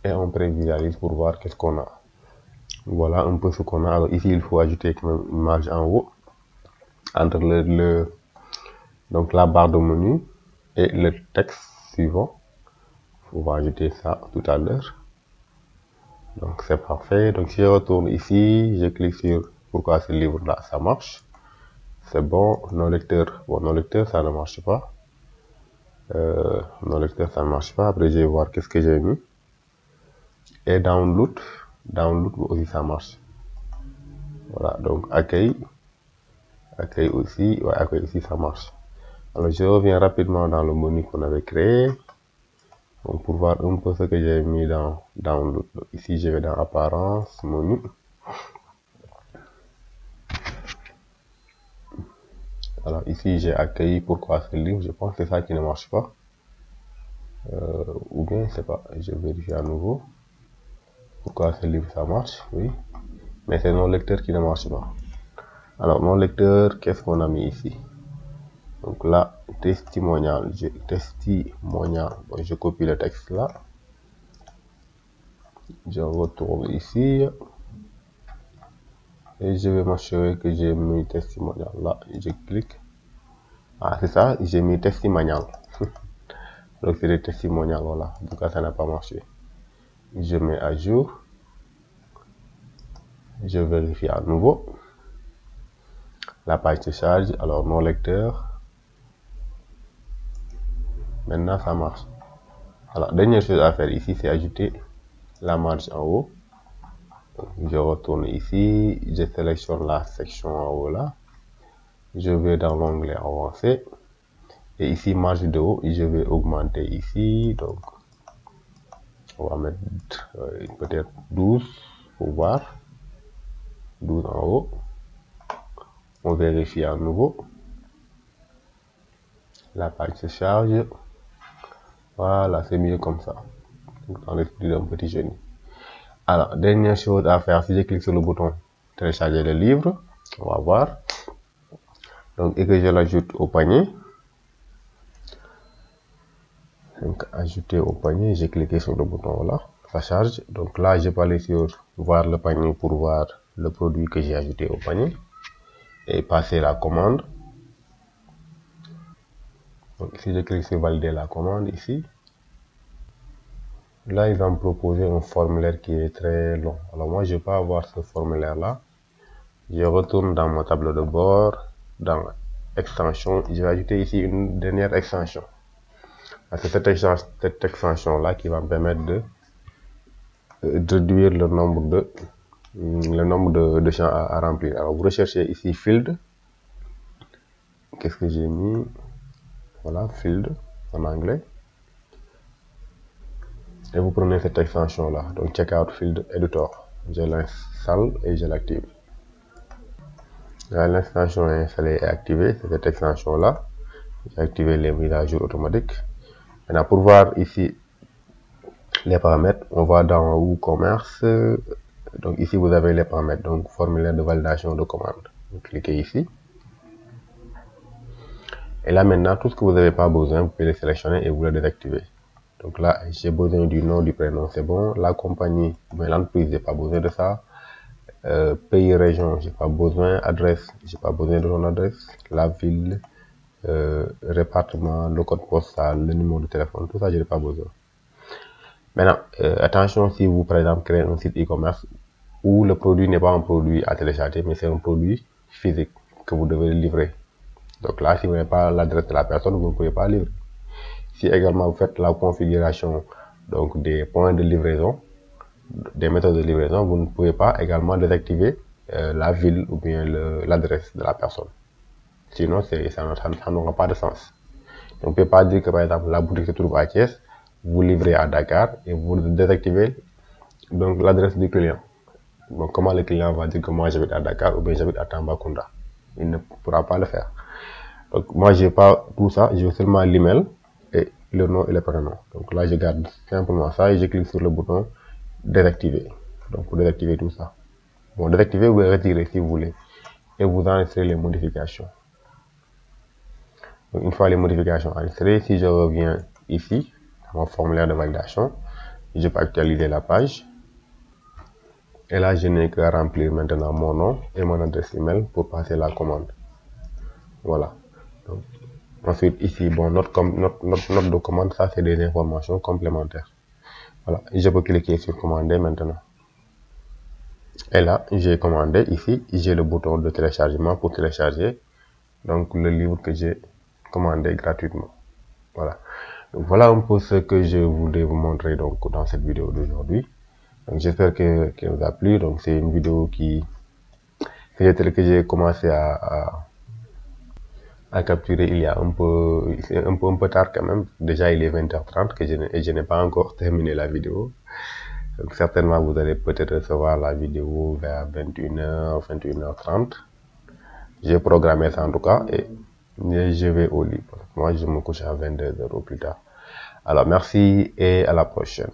et on prévisualise pour voir qu'est-ce qu'on a. Voilà un peu ce qu'on a. Alors, ici, il faut ajouter quand même une marge en haut entre donc la barre de menu et le texte suivant. On va ajouter ça tout à l'heure. Donc, c'est parfait. Donc, si je retourne ici, je clique sur pourquoi ce livre-là, ça marche. C'est bon. Non lecteur, bon, non lecteur, ça ne marche pas. Non lecteur, ça ne marche pas. Après, je vais voir qu'est-ce que j'ai mis. Et download aussi, ça marche. Voilà, donc accueil aussi, ouais, accueil aussi, ça marche. Alors, je reviens rapidement dans le menu qu'on avait créé. Donc, pour voir un peu ce que j'ai mis dans download. Donc, ici, je vais dans apparence, menu. Alors, ici, j'ai accueilli pourquoi ce livre. Je pense que c'est ça qui ne marche pas. Ou bien, c'est pas. Je vérifie à nouveau. Pourquoi ce livre, ça marche, oui. Mais c'est non lecteur qui ne marche pas. Alors, non lecteur, qu'est-ce qu'on a mis ici? Donc là, testimonial, bon, je copie le texte là. Je retourne ici et je vais m'assurer que j'ai mis testimonial là. Je clique. Ah, c'est ça, j'ai mis testimonial. Donc c'est des testimonials, voilà. En tout cas, ça n'a pas marché. Je mets à jour. Je vérifie à nouveau. La page se charge. Alors, mon lecteur. Maintenant, ça marche. Alors, dernière chose à faire ici, c'est ajouter la marge en haut. Donc, je retourne ici. Je sélectionne la section en haut là. Je vais dans l'onglet avancé. Et ici, marge de haut. Et je vais augmenter ici. Donc, on va mettre peut-être 12 pour voir. 12 en haut. On vérifie à nouveau. La page se charge. Voilà, c'est mieux comme ça. Dans l'esprit d'un petit génie. Alors, dernière chose à faire, si je clique sur le bouton télécharger le livre, on va voir. Donc, et que je l'ajoute au panier. Donc, ajouter au panier, j'ai cliqué sur le bouton là, ça charge. Donc là, je peux aller sur voir le panier pour voir le produit que j'ai ajouté au panier et passer la commande. Donc si je clique sur valider la commande ici, là, il va me proposer un formulaire qui est très long. Alors moi, je peux avoir ce formulaire là. Je retourne dans mon tableau de bord, dans extension, je vais ajouter ici une dernière extension. C'est cette extension là qui va me permettre de réduire le nombre de champs à remplir. Alors vous recherchez ici field. Qu'est-ce que j'ai mis? Voilà, field en anglais. Et vous prenez cette extension là, donc checkout field editor. Je l'installe et je l'active. L'extension est installée et activée, c'est cette extension là. J'ai activé les mises à jour automatiques. Maintenant pour voir ici les paramètres, on va dans WooCommerce. Donc ici vous avez les paramètres, donc formulaire de validation de commande. Vous cliquez ici. Et là maintenant, tout ce que vous n'avez pas besoin, vous pouvez le sélectionner et vous le désactiver. Donc là, j'ai besoin du nom, du prénom, c'est bon. La compagnie, mais l'entreprise, j'ai pas besoin de ça. Pays, région, j'ai pas besoin. Adresse, j'ai pas besoin de ton adresse. La ville, département, le code postal, le numéro de téléphone, tout ça, je n'ai pas besoin. Maintenant, attention, si vous, par exemple, créez un site e-commerce où le produit n'est pas un produit à télécharger, mais c'est un produit physique que vous devez livrer. Donc là, si vous n'avez pas l'adresse de la personne, vous ne pouvez pas livrer. Si également vous faites la configuration donc des points de livraison, des méthodes de livraison, vous ne pouvez pas également désactiver la ville ou bien l'adresse de la personne. Sinon, ça n'aura pas de sens. Donc, on ne peut pas dire que par exemple la boutique se trouve à Thiès, vous livrez à Dakar et vous désactivez donc l'adresse du client. Donc comment le client va dire que moi j'habite à Dakar ou bien j'habite à Tambacounda? Il ne pourra pas le faire. Donc moi j'ai pas tout ça, j'ai seulement l'email et le nom et le prénom. Donc là je garde simplement ça et je clique sur le bouton désactiver. Donc pour désactiver tout ça. Bon, désactiver, vous pouvez retirer si vous voulez et vous enregistrez les modifications. Donc une fois les modifications enregistrées, si je reviens ici dans mon formulaire de validation, je peux actualiser la page. Et là, je n'ai qu'à remplir maintenant mon nom et mon adresse email pour passer la commande. Voilà. Donc, ensuite, ici, bon, note de commande, ça c'est des informations complémentaires. Voilà. Je peux cliquer sur commander maintenant. Et là, j'ai commandé ici, j'ai le bouton de téléchargement pour télécharger donc le livre que j'ai commandé gratuitement. Voilà. Donc, voilà un peu ce que je voulais vous montrer donc dans cette vidéo d'aujourd'hui. Donc j'espère qu'elle vous a plu. Donc c'est une vidéo que j'ai commencé à capturer il y a un peu tard quand même. Déjà il est 20h30 et je n'ai pas encore terminé la vidéo. Donc certainement vous allez peut-être recevoir la vidéo vers 21h, 21h30. J'ai programmé ça en tout cas et je vais au lit. Moi je me couche à 22h au plus tard. Alors merci et à la prochaine.